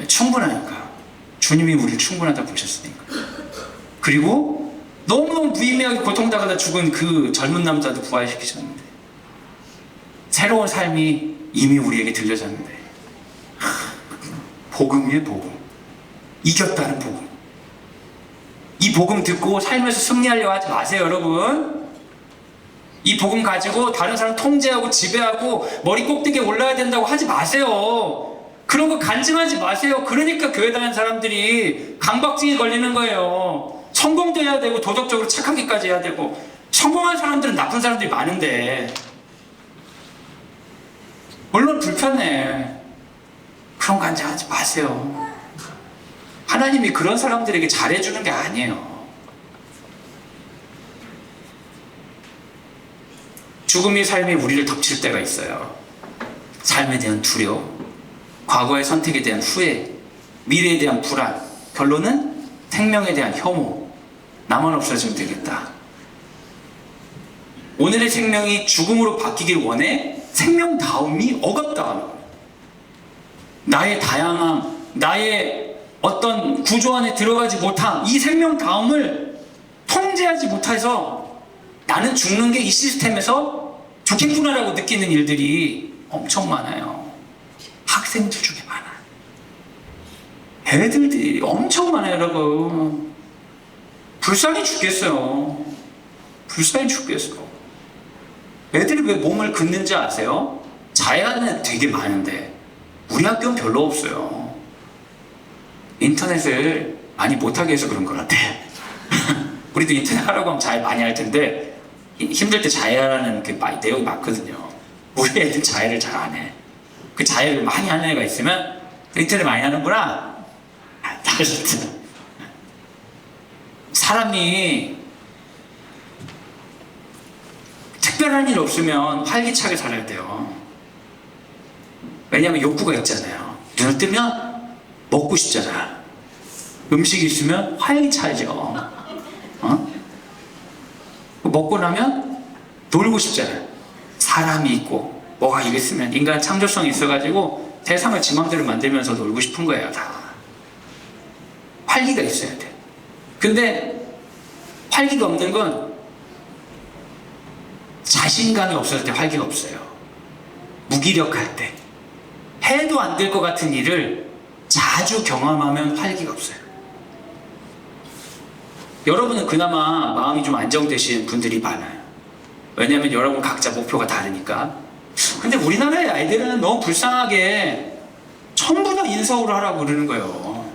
충분하니까. 주님이 우리를 충분하다 보셨으니까. 그리고 너무너무 무의미하게 고통당하다 죽은 그 젊은 남자도 부활시키셨는데, 새로운 삶이 이미 우리에게 들려졌는데, 복음이에요. 복음. 이겼다는 복음. 이 복음 듣고 삶에서 승리하려고 하지 마세요, 여러분. 이 복음 가지고 다른 사람 통제하고 지배하고 머리 꼭대기에 올라야 된다고 하지 마세요. 그런 거 간증하지 마세요. 그러니까 교회 다니는 사람들이 강박증에 걸리는 거예요. 성공도 해야 되고 도덕적으로 착하기까지 해야 되고. 성공한 사람들은 나쁜 사람들이 많은데, 물론 불편해. 그런 거 간증하지 마세요. 하나님이 그런 사람들에게 잘해주는 게 아니에요. 죽음의 삶이 우리를 덮칠 때가 있어요. 삶에 대한 두려움, 과거의 선택에 대한 후회, 미래에 대한 불안, 결론은 생명에 대한 혐오. 나만 없어지면 되겠다. 오늘의 생명이 죽음으로 바뀌길 원해? 생명다움이 억압당하는 거예요. 나의 다양함, 나의 어떤 구조 안에 들어가지 못함, 이 생명다움을 통제하지 못해서 나는 죽는 게 이 시스템에서 좋겠구나라고 느끼는 일들이 엄청 많아요. 학생들 중에 많아요. 애들이 엄청 많아요, 여러분. 불쌍히 죽겠어요. 불쌍히 죽겠어. 애들이 왜 몸을 긋는지 아세요? 자해하는 되게 많은데 우리 학교는 별로 없어요. 인터넷을 많이 못하게 해서 그런 것 같아. 우리도 인터넷 하라고 하면 자해 많이 할 텐데 힘들 때 자해하라는 그 내용이 많거든요. 우리 애들 자해를 잘 안 해. 그 자해를 많이 하는 애가 있으면 인터넷 많이 하는구나. 사람이 특별한 일 없으면 활기차게 살아야 돼요. 왜냐하면 욕구가 있잖아요. 눈을 뜨면 먹고 싶잖아. 음식이 있으면 활기차죠. 먹고 나면 놀고 싶잖아요. 사람이 있고 뭐가 이랬으면 인간 창조성이 있어가지고 세상을 지 맘대로 만들면서 놀고 싶은 거예요. 다 활기가 있어야 돼. 근데 활기가 없는 건 자신감이 없을 때 활기가 없어요. 무기력할 때, 해도 안 될 것 같은 일을 자주 경험하면 활기가 없어요. 여러분은 그나마 마음이 좀 안정되신 분들이 많아요. 왜냐하면 여러분 각자 목표가 다르니까. 근데 우리나라의 아이들은 너무 불쌍하게 전부 다 인서울을 하라고 그러는 거예요.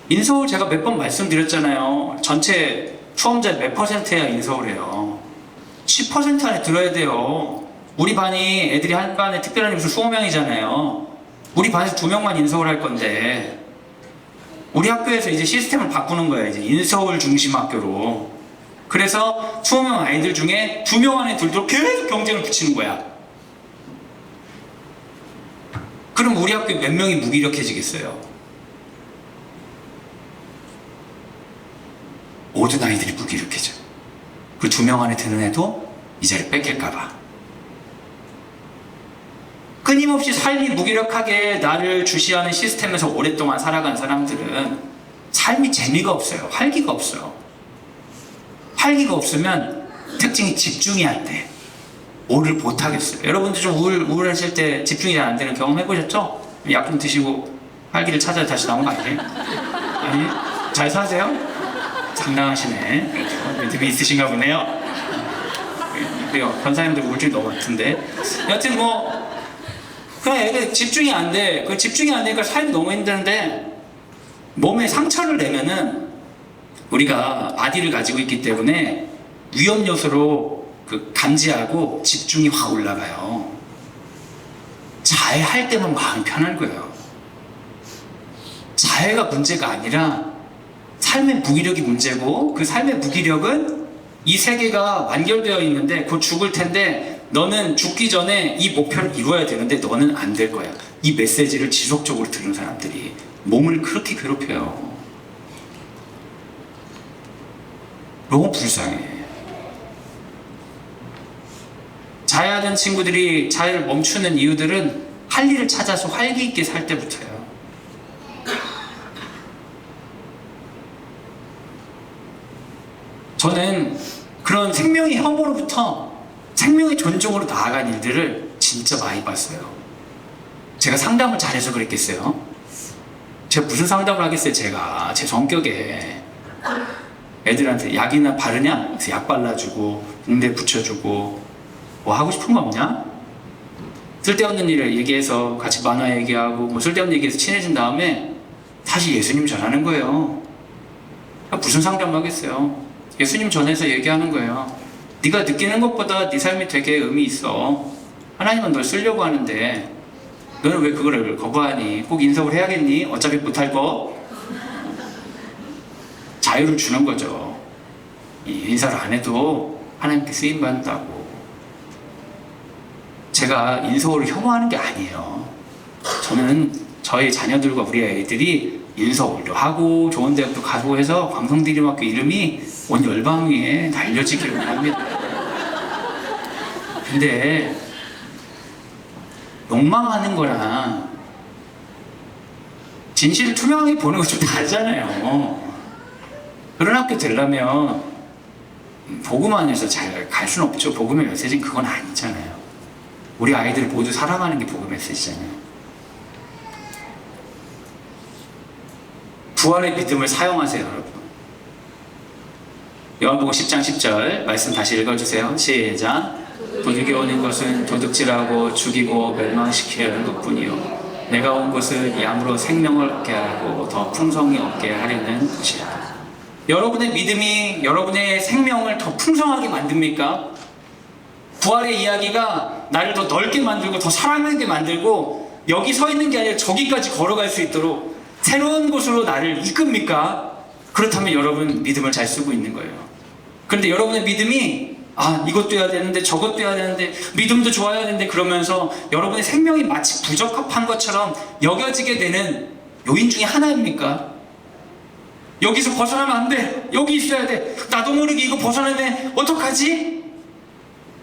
인서울 제가 몇 번 말씀드렸잖아요. 전체 수험자 몇 %야 인서울이에요. 10% 안에 들어야 돼요. 우리 반이 애들이 한 반에 특별한 무슨 20명이잖아요. 우리 반에서 2명만 인서울 할 건데 우리 학교에서 이제 시스템을 바꾸는 거예요. 이제 인서울 중심 학교로. 그래서 20명 아이들 중에 2명 안에 들도록 계속 경쟁을 붙이는 거야. 그럼 우리 학교에 몇 명이 무기력해지겠어요? 모든 아이들이 무기력해져. 그 2명 안에 드는 애도 이 자리 뺏길까봐. 끊임없이 삶이 무기력하게 나를 주시하는 시스템에서 오랫동안 살아간 사람들은 삶이 재미가 없어요. 활기가 없어요. 활기가 없으면 특징이 집중이 안 돼. 뭐를 못하겠어요. 여러분들 좀 우울하실 때 집중이 잘 안 되는 경험 해보셨죠? 약 좀 드시고 활기를 찾아 다시 나온 거 아니에요? 아니? 잘 사세요? 장난하시네. 믿음이 있으신가 보네요. 그래요. 권사님들 우울증이 너무 많던데. 여튼 그냥 애들 집중이 안 돼. 그 집중이 안 되니까 삶이 너무 힘드는데 몸에 상처를 내면은 우리가 바디를 가지고 있기 때문에 위험 요소로 감지하고 집중이 확 올라가요. 자해할 때만 마음이 편한 거예요. 자해가 문제가 아니라 삶의 무기력이 문제고, 그 삶의 무기력은 이 세계가 완결되어 있는데 곧 죽을 텐데 너는 죽기 전에 이 목표를 이루어야 되는데 너는 안 될 거야. 이 메시지를 지속적으로 들은 사람들이 몸을 그렇게 괴롭혀요. 너무 불쌍해. 자야 하는 친구들이 자유를 멈추는 이유들은 할 일을 찾아서 활기 있게 살 때부터예요. 저는 그런 생명의 혐오로부터 생명의 존중으로 나아간 일들을 진짜 많이 봤어요. 제가 상담을 잘해서 그랬겠어요? 제가 무슨 상담을 하겠어요? 제가 제 성격에 애들한테 약이나 바르냐? 그래서 약 발라주고 붕대 붙여주고 뭐 하고 싶은 거 없냐? 쓸데없는 일을 얘기해서 같이 만화 얘기하고 뭐 쓸데없는 얘기해서 친해진 다음에 다시 예수님 전하는 거예요. 무슨 상담을 하겠어요? 예수님 전해서 얘기하는 거예요. 네가 느끼는 것보다 네 삶이 되게 의미 있어. 하나님은 널 쓰려고 하는데 너는 왜 그거를 거부하니? 꼭 인석을 해야겠니? 어차피 못할 거. 자유를 주는 거죠. 이 인사를 안 해도 하나님께 쓰임받는다고. 제가 인서울을 혐오하는 게 아니에요. 저는 저희 자녀들과 우리 애들이 인서울도 하고 좋은 대학도 가고 해서 광성대리학교 이름이 온 열방 위에 날려지기를 원합니다. 근데 욕망하는 거랑 진실을 투명하게 보는 거 좀 다르잖아요. 그런 학교 되려면 복음 안에서 잘 갈 수는 없죠. 복음의 메시지는 그건 아니잖아요. 우리 아이들을 모두 사랑하는 게 복음의 메시지잖아요. 부활의 믿음을 사용하세요, 여러분. 요한복음 10장 10절 말씀 다시 읽어주세요. 시작. 도둑이 오는 것은 도둑질하고 죽이고 멸망시키려는 것뿐이요 내가 온 것은 양으로 생명을 얻게 하고 더 풍성히 얻게 하려는 것이다. 여러분의 믿음이 여러분의 생명을 더 풍성하게 만듭니까? 부활의 이야기가 나를 더 넓게 만들고 더 사랑하게 만들고 여기 서 있는 게 아니라 저기까지 걸어갈 수 있도록 새로운 곳으로 나를 이끕니까? 그렇다면 여러분 믿음을 잘 쓰고 있는 거예요. 그런데 여러분의 믿음이 이것도 해야 되는데 저것도 해야 되는데 믿음도 좋아야 되는데 그러면서 여러분의 생명이 마치 부적합한 것처럼 여겨지게 되는 요인 중에 하나입니까? 여기서 벗어나면 안 돼. 여기 있어야 돼. 나도 모르게 이거 벗어나면 어떡하지?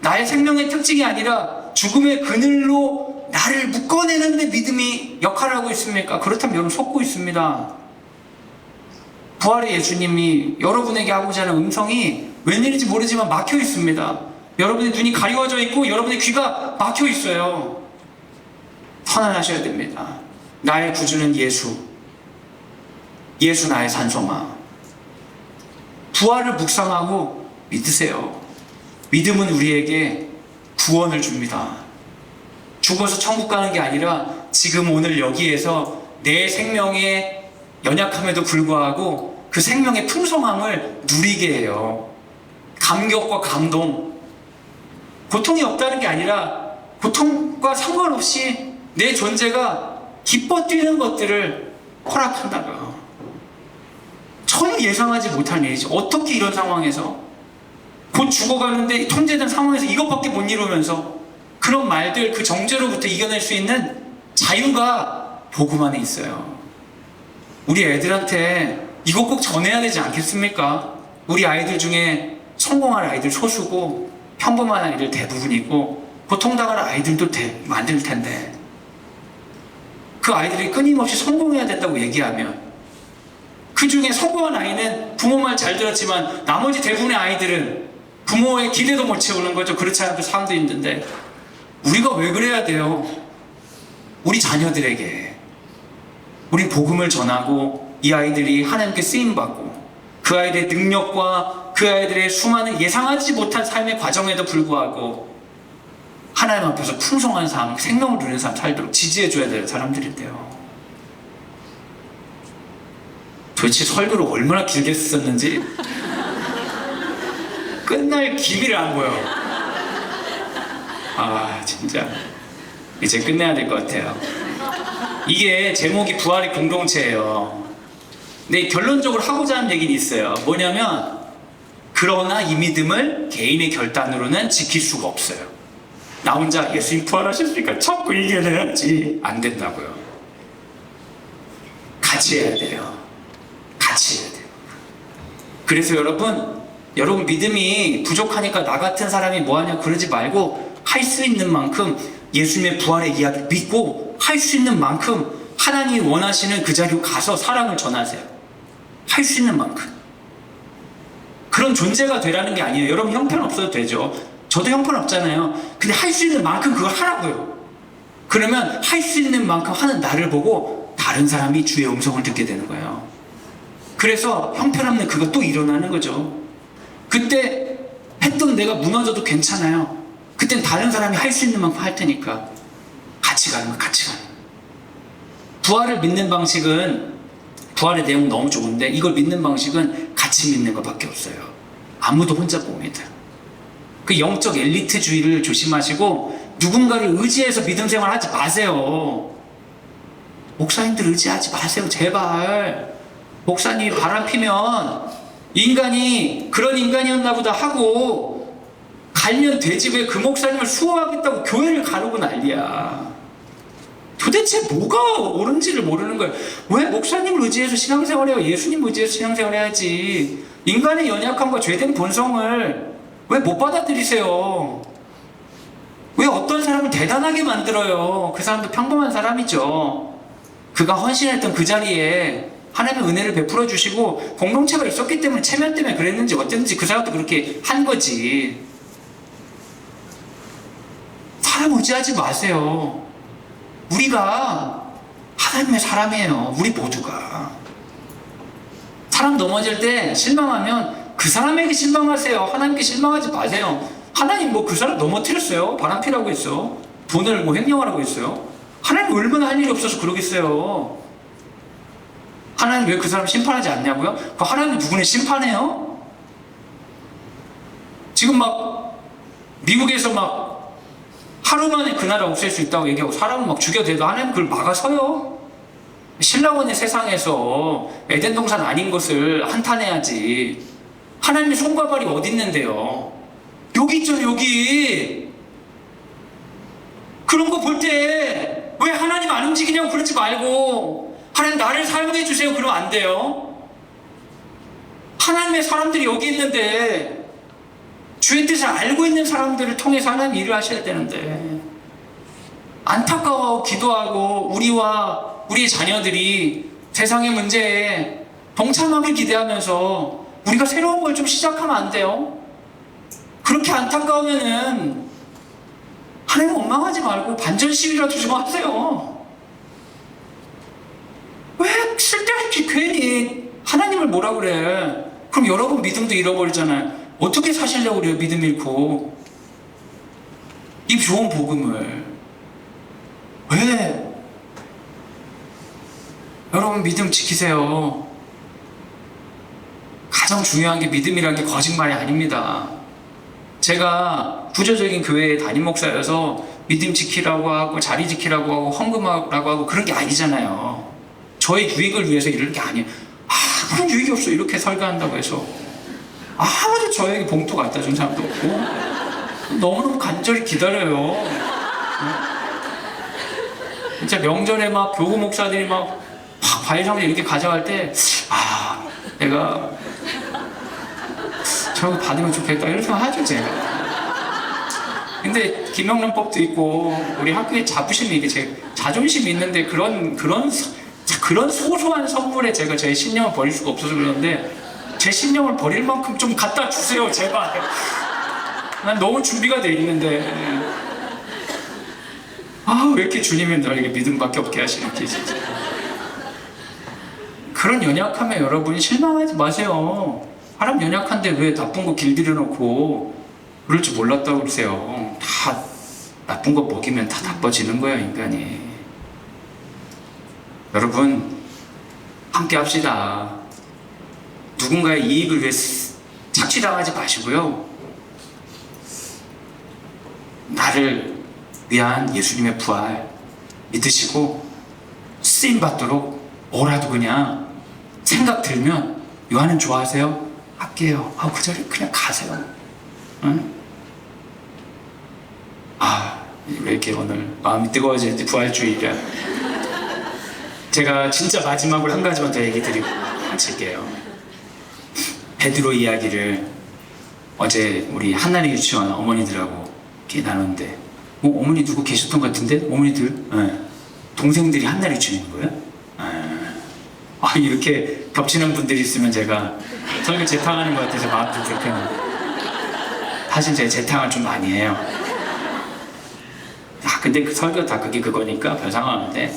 나의 생명의 특징이 아니라 죽음의 그늘로 나를 묶어내는데 믿음이 역할을 하고 있습니까? 그렇다면 여러분 속고 있습니다. 부활의 예수님이 여러분에게 하고자 하는 음성이 웬일인지 모르지만 막혀 있습니다. 여러분의 눈이 가리워져 있고 여러분의 귀가 막혀 있어요. 선언하셔야 됩니다. 나의 구주는 예수. 예수 나의 산소마. 부활을 묵상하고 믿으세요. 믿음은 우리에게 구원을 줍니다. 죽어서 천국 가는 게 아니라 지금 오늘 여기에서 내 생명의 연약함에도 불구하고 그 생명의 풍성함을 누리게 해요. 감격과 감동, 고통이 없다는 게 아니라 고통과 상관없이 내 존재가 기뻐 뛰는 것들을 허락한다고요. 전혀 예상하지 못한 일이죠. 어떻게 이런 상황에서 곧 죽어가는데 통제된 상황에서 이것밖에 못 이루면서 그런 말들, 그 정죄로부터 이겨낼 수 있는 자유가 복음 안에 있어요. 우리 애들한테 이거 꼭 전해야 되지 않겠습니까? 우리 아이들 중에 성공할 아이들 소수고 평범한 아이들 대부분이고 고통당하는 아이들도 많을 텐데 그 아이들이 끊임없이 성공해야 된다고 얘기하면 그 중에 성공한 아이는 부모 말 잘 들었지만 나머지 대부분의 아이들은 부모의 기대도 못 채우는 거죠. 그렇지 않은 사람도 있는데 우리가 왜 그래야 돼요? 우리 자녀들에게 우리 복음을 전하고 이 아이들이 하나님께 쓰임받고 그 아이들의 능력과 그 아이들의 수많은 예상하지 못한 삶의 과정에도 불구하고 하나님 앞에서 풍성한 삶, 생명을 누리는 삶 살도록 지지해줘야 될 사람들인데요. 도대체 설교를 얼마나 길게 썼는지 끝날 기미를 안 보여. 진짜 이제 끝내야 될 것 같아요. 이게 제목이 부활의 공동체예요. 근데 결론적으로 하고자 하는 얘기는 있어요. 뭐냐면 그러나 이 믿음을 개인의 결단으로는 지킬 수가 없어요. 나 혼자 예수님 부활하셨으니까 자꾸 이겨내야지. 안 된다고요. 같이 해야 돼요. 같이 해야 돼요. 그래서 여러분 믿음이 부족하니까 나 같은 사람이 뭐하냐 그러지 말고 할 수 있는 만큼 예수님의 부활의 이야기를 믿고 할 수 있는 만큼 하나님이 원하시는 그 자리로 가서 사랑을 전하세요. 할 수 있는 만큼. 그런 존재가 되라는 게 아니에요. 여러분 형편없어도 되죠. 저도 형편없잖아요. 근데 할 수 있는 만큼 그걸 하라고요. 그러면 할 수 있는 만큼 하는 나를 보고 다른 사람이 주의 음성을 듣게 되는 거예요. 그래서 형편없는 그거 또 일어나는 거죠. 그때 했던 내가 무너져도 괜찮아요. 그땐 다른 사람이 할 수 있는 만큼 할 테니까 같이 가는 거예요. 같이 가는 거예요. 부활을 믿는 방식은 부활의 내용 너무 좋은데 이걸 믿는 방식은 같이 믿는 것밖에 없어요. 아무도 혼자 못 믿어요. 그 영적 엘리트주의를 조심하시고 누군가를 의지해서 믿음 생활하지 마세요. 목사님들 의지하지 마세요. 제발. 목사님이 바람 피면 인간이 그런 인간이었나 보다 하고 갈면 되지 왜 그 목사님을 수호하겠다고 교회를 가르고 난리야. 도대체 뭐가 옳은지를 모르는 거예요. 왜 목사님을 의지해서 신앙생활해요? 예수님 의지해서 신앙생활해야지. 인간의 연약함과 죄된 본성을 왜 못 받아들이세요? 왜 어떤 사람을 대단하게 만들어요? 그 사람도 평범한 사람이죠. 그가 헌신했던 그 자리에 하나님의 은혜를 베풀어 주시고 공동체가 있었기 때문에 체면 때문에 그랬는지 어땠는지 그 사람도 그렇게 한 거지. 사람 의지하지 마세요. 우리가 하나님의 사람이에요. 우리 모두가. 사람 넘어질 때 실망하면 그 사람에게 실망하세요. 하나님께 실망하지 마세요. 하나님 뭐 그 사람 넘어뜨렸어요. 바람피라고 했어. 돈을 뭐 횡령하라고 했어요. 하나님 얼마나 할 일이 없어서 그러겠어요. 하나님 왜 그 사람 심판하지 않냐고요? 그 하나님 누구네 심판해요? 지금 막 미국에서 막 하루 만에 그 나라 없앨 수 있다고 얘기하고 사람을 막 죽여대도 하나님 그걸 막아서요? 신라원의 세상에서 에덴 동산 아닌 것을 한탄해야지. 하나님의 손과 발이 어디 있는데요? 여기 있죠, 여기. 그런 거 볼 때 왜 하나님 안 움직이냐고 그러지 말고 하나님 나를 사용해 주세요 그러면 안 돼요. 하나님의 사람들이 여기 있는데 주의 뜻을 알고 있는 사람들을 통해서 하나님 일을 하셔야 되는데 안타까워 기도하고 우리와 우리의 자녀들이 세상의 문제에 동참하길 기대하면서 우리가 새로운 걸 좀 시작하면 안 돼요? 그렇게 안타까우면은 하나님 원망하지 말고 반전 시위라도 좀 하세요. 왜 쓸데없이 괜히 하나님을 뭐라 그래? 그럼 여러분 믿음도 잃어버리잖아요. 어떻게 사시려고 그래요? 믿음 잃고 이 좋은 복음을 왜? 여러분 믿음 지키세요. 가장 중요한 게 믿음이라는 게 거짓말이 아닙니다. 제가 구조적인 교회의 담임 목사여서 믿음 지키라고 하고 자리 지키라고 하고 헌금하라고 하고 그런 게 아니잖아요. 저의 유익을 위해서 이러는 게 아니에요. 아무런 유익이 없어 이렇게 설교한다고 해서 아무도 저에게 봉투 갖다 준 사람도 없고 너무너무 간절히 기다려요. 진짜 명절에 막 교구 목사들이 막 과일 상자 이렇게 가져갈 때 내가 저거 받으면 좋겠다 이렇게 하죠 제가. 근데 김영란법도 있고 우리 학교에 자부심이 이게 제 자존심이 있는데 그런 소소한 선물에 제가 제 신념을 버릴 수가 없어서 그러는데 제 신념을 버릴 만큼 좀 갖다 주세요 제발. 난 너무 준비가 돼 있는데 왜 이렇게 주님이 나에게 믿음밖에 없게 하시는지 진짜. 그런 연약함에 여러분 실망하지 마세요. 사람 연약한데 왜 나쁜 거 길들여 놓고 그럴 줄 몰랐다고 그러세요. 다 나쁜 거 먹이면 다 나빠지는 거야 인간이. 여러분 함께 합시다. 누군가의 이익을 위해 착취당하지 마시고요. 나를 위한 예수님의 부활 믿으시고 쓰임받도록 뭐라도 그냥 생각 들면 요한은 좋아하세요? 할게요. 그 자리 그냥 가세요. 응? 왜 이렇게 오늘 마음이 뜨거워지는지 부활주의라. 제가 진짜 마지막으로 한 가지만 더 얘기 드리고 마칠게요. 베드로 이야기를 어제 우리 한나리 유치원 어머니들하고 이렇게 나눴는데 어머니 누구 계셨던 것 같은데? 어머니들? 네. 동생들이 한나리 유치원인 거예요? 이렇게 겹치는 분들이 있으면 제가 설교 재탕하는 것 같아서 마음 좀 불편해요. 사실 제가 재탕을 좀 많이 해요. 근데 그 설교 다 그거니까 별 상관없는데,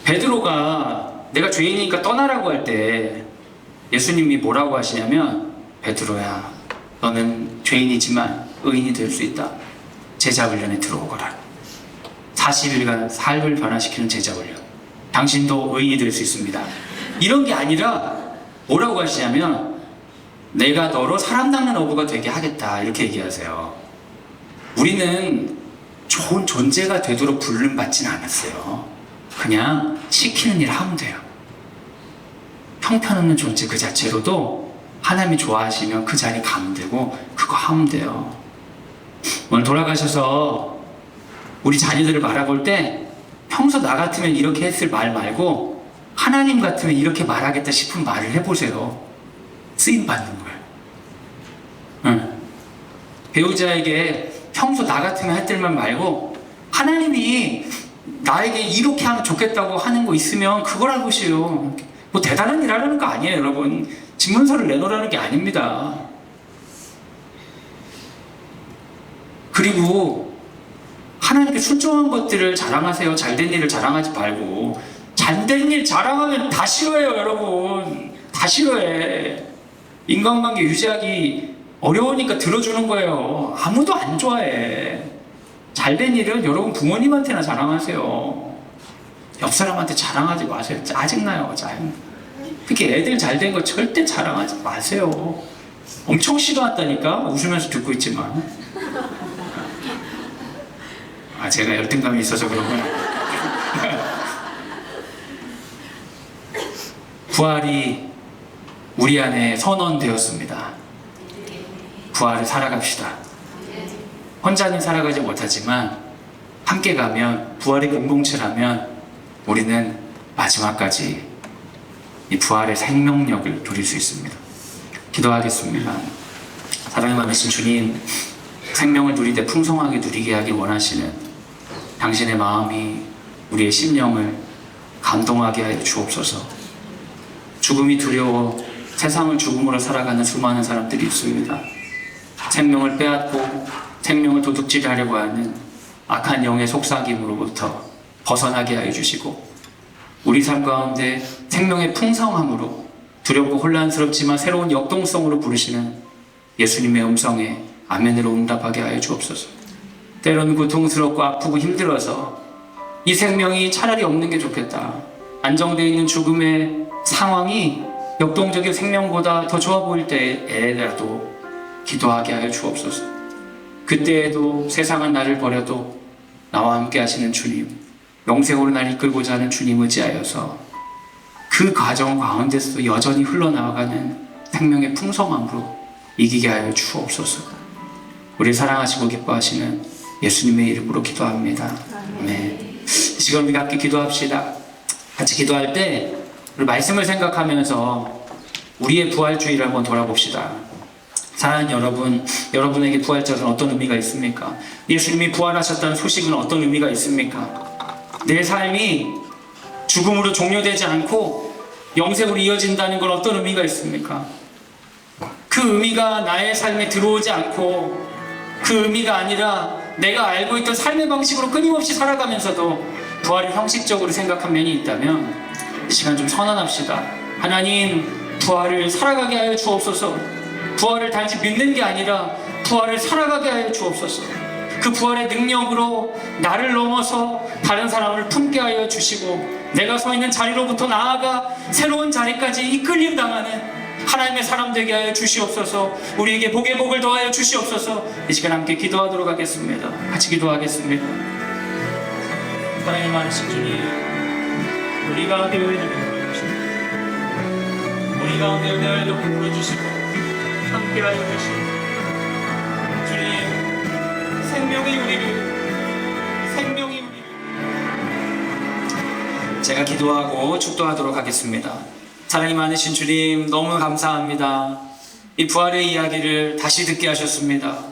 베드로가 내가 죄인이니까 떠나라고 할 때 예수님이 뭐라고 하시냐면, 베드로야, 너는 죄인이지만 의인이 될 수 있다. 제자 훈련에 들어오거라. 40일간 삶을 변화시키는 제자 훈련. 당신도 의인이 될 수 있습니다. 이런 게 아니라 뭐라고 하시냐면, 내가 너로 사람 닦는 어부가 되게 하겠다, 이렇게 얘기하세요. 우리는 좋은 존재가 되도록 부름받지는 않았어요. 그냥 시키는 일 하면 돼요. 형편없는 존재 그 자체로도 하나님이 좋아하시면 그 자리 가면 되고 그거 하면 돼요. 오늘 돌아가셔서 우리 자녀들을 바라볼 때 평소 나 같으면 이렇게 했을 말 말고 하나님 같으면 이렇게 말하겠다 싶은 말을 해보세요. 쓰임 받는 거예요. 배우자에게 평소 나 같으면 할 때만 말고 하나님이 나에게 이렇게 하면 좋겠다고 하는 거 있으면 그걸 해보시오. 뭐 대단한 일 하려는 거 아니에요, 여러분. 집문서를 내놓으라는 게 아닙니다. 그리고 하나님께 순종한 것들을 자랑하세요. 잘된 일을 자랑하지 말고. 잘된 일 자랑하면 다 싫어해요, 여러분. 다 싫어해. 인간관계 유지하기 어려우니까 들어주는 거예요. 아무도 안 좋아해. 잘된 일은 여러분 부모님한테나 자랑하세요. 옆 사람한테 자랑하지 마세요. 짜증나요. 특히 애들 잘된 거 절대 자랑하지 마세요. 엄청 싫어한다니까. 웃으면서 듣고 있지만. 제가 열등감이 있어서 그런 거예요. 부활이 우리 안에 선언되었습니다. 부활을 살아갑시다. 혼자는 살아가지 못하지만 함께 가면, 부활의 공동체라면 우리는 마지막까지 이 부활의 생명력을 누릴 수 있습니다. 기도하겠습니다. 사랑이 많으신 주님, 생명을 누릴 때 풍성하게 누리게 하길 원하시는 당신의 마음이 우리의 심령을 감동하게 하여 주옵소서. 죽음이 두려워 세상을 죽음으로 살아가는 수많은 사람들이 있습니다. 생명을 빼앗고 생명을 도둑질하려고 하는 악한 영의 속삭임으로부터 벗어나게 하여 주시고, 우리 삶 가운데 생명의 풍성함으로 두렵고 혼란스럽지만 새로운 역동성으로 부르시는 예수님의 음성에 아멘으로 응답하게 하여 주옵소서. 때로는 고통스럽고 아프고 힘들어서 이 생명이 차라리 없는 게 좋겠다, 안정되어 있는 죽음의 상황이 역동적인 생명보다 더 좋아 보일 때에라도 기도하게 하여 주옵소서. 그때에도 세상은 나를 버려도 나와 함께 하시는 주님, 영생으로 날 이끌고자 하는 주님 의지하여서 그 과정 가운데서도 여전히 흘러나가는 생명의 풍성함으로 이기게 하여 주옵소서. 우리 사랑하시고 기뻐하시는 예수님의 이름으로 기도합니다. 아멘. 이 시간 우리 함께 기도합시다. 같이 기도할 때 우리 말씀을 생각하면서 우리의 부활주의를 한번 돌아봅시다. 사랑하는 여러분, 여러분에게 부활절은 어떤 의미가 있습니까? 예수님이 부활하셨다는 소식은 어떤 의미가 있습니까? 내 삶이 죽음으로 종료되지 않고 영생으로 이어진다는 건 어떤 의미가 있습니까? 그 의미가 나의 삶에 들어오지 않고 그 의미가 아니라 내가 알고 있던 삶의 방식으로 끊임없이 살아가면서도 부활을 형식적으로 생각한 면이 있다면 이 시간 좀 선언합시다. 하나님, 부활을 살아가게 하여 주옵소서. 부활을 단지 믿는 게 아니라 부활을 살아가게 하여 주옵소서. 그 부활의 능력으로 나를 넘어서 다른 사람을 품게 하여 주시고, 내가 서 있는 자리로부터 나아가 새로운 자리까지 이끌림 당하는 하나님의 사람 되게 하여 주시옵소서. 우리에게 복의 복을 더하여 주시옵소서. 이 시간 함께 기도하도록 하겠습니다. 같이 기도하겠습니다. 하나님 많으신 주님, 우리가 교회를 우리 가운데 은혜를 좀 베풀어 주시고 함께하여 주시고 주님 생명의 우리를 제가 기도하고 축도하도록 하겠습니다. 사랑이 많으신 주님 너무 감사합니다. 이 부활의 이야기를 다시 듣게 하셨습니다.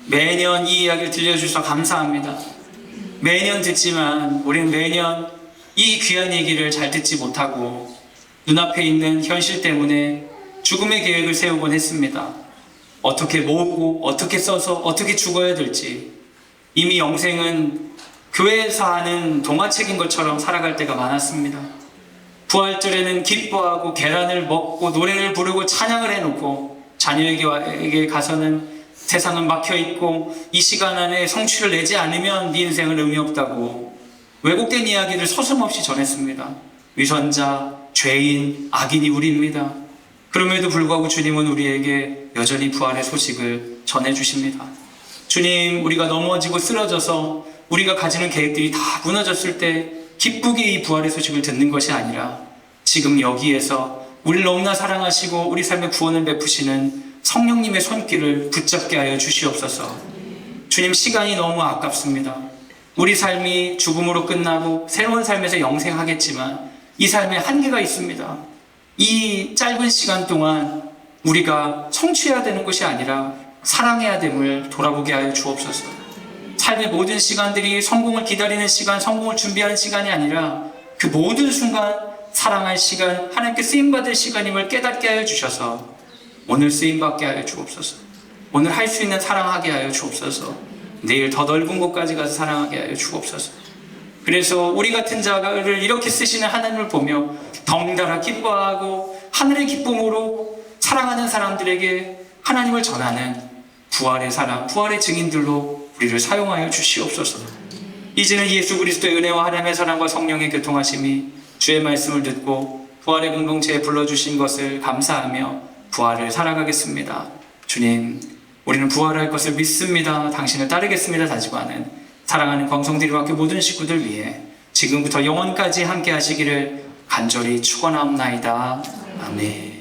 매년 이 이야기를 들려주셔서 감사합니다. 매년 듣지만 우리는 매년 이 귀한 얘기를 잘 듣지 못하고 눈앞에 있는 현실 때문에 죽음의 계획을 세우곤 했습니다. 어떻게 모으고 어떻게 써서 어떻게 죽어야 될지 이미 영생은 교회에서 하는 동화책인 것처럼 살아갈 때가 많았습니다. 부활절에는 기뻐하고 계란을 먹고 노래를 부르고 찬양을 해놓고 자녀에게 가서는 세상은 막혀있고 이 시간 안에 성취를 내지 않으면 네 인생은 의미 없다고 왜곡된 이야기를 서슴없이 전했습니다. 위선자, 죄인, 악인이 우리입니다. 그럼에도 불구하고 주님은 우리에게 여전히 부활의 소식을 전해주십니다. 주님, 우리가 넘어지고 쓰러져서 우리가 가지는 계획들이 다 무너졌을 때 기쁘게 이 부활의 소식을 듣는 것이 아니라 지금 여기에서 우리를 너무나 사랑하시고 우리 삶에 구원을 베푸시는 성령님의 손길을 붙잡게 하여 주시옵소서. 주님, 시간이 너무 아깝습니다. 우리 삶이 죽음으로 끝나고 새로운 삶에서 영생하겠지만 이 삶에 한계가 있습니다. 이 짧은 시간 동안 우리가 성취해야 되는 것이 아니라 사랑해야 됨을 돌아보게 하여 주옵소서. 삶의 모든 시간들이 성공을 기다리는 시간, 성공을 준비하는 시간이 아니라 그 모든 순간 사랑할 시간, 하나님께 쓰임받을 시간임을 깨닫게 하여 주셔서 오늘 쓰임받게 하여 주옵소서. 오늘 할 수 있는 사랑하게 하여 주옵소서. 내일 더 넓은 곳까지 가서 사랑하게 하여 주옵소서. 그래서 우리 같은 자를 이렇게 쓰시는 하나님을 보며 덩달아 기뻐하고 하늘의 기쁨으로 사랑하는 사람들에게 하나님을 전하는 부활의 사람, 부활의 증인들로 우리를 사용하여 주시옵소서. 이제는 예수 그리스도의 은혜와 하나님의 사랑과 성령의 교통하심이 주의 말씀을 듣고 부활의 공동체에 불러주신 것을 감사하며 부활을 살아가겠습니다. 주님, 우리는 부활할 것을 믿습니다. 당신을 따르겠습니다. 다지고하는 사랑하는 광성대리학교 모든 식구들 위해 지금부터 영원까지 함께 하시기를 간절히 축원하옵나이다. 아멘.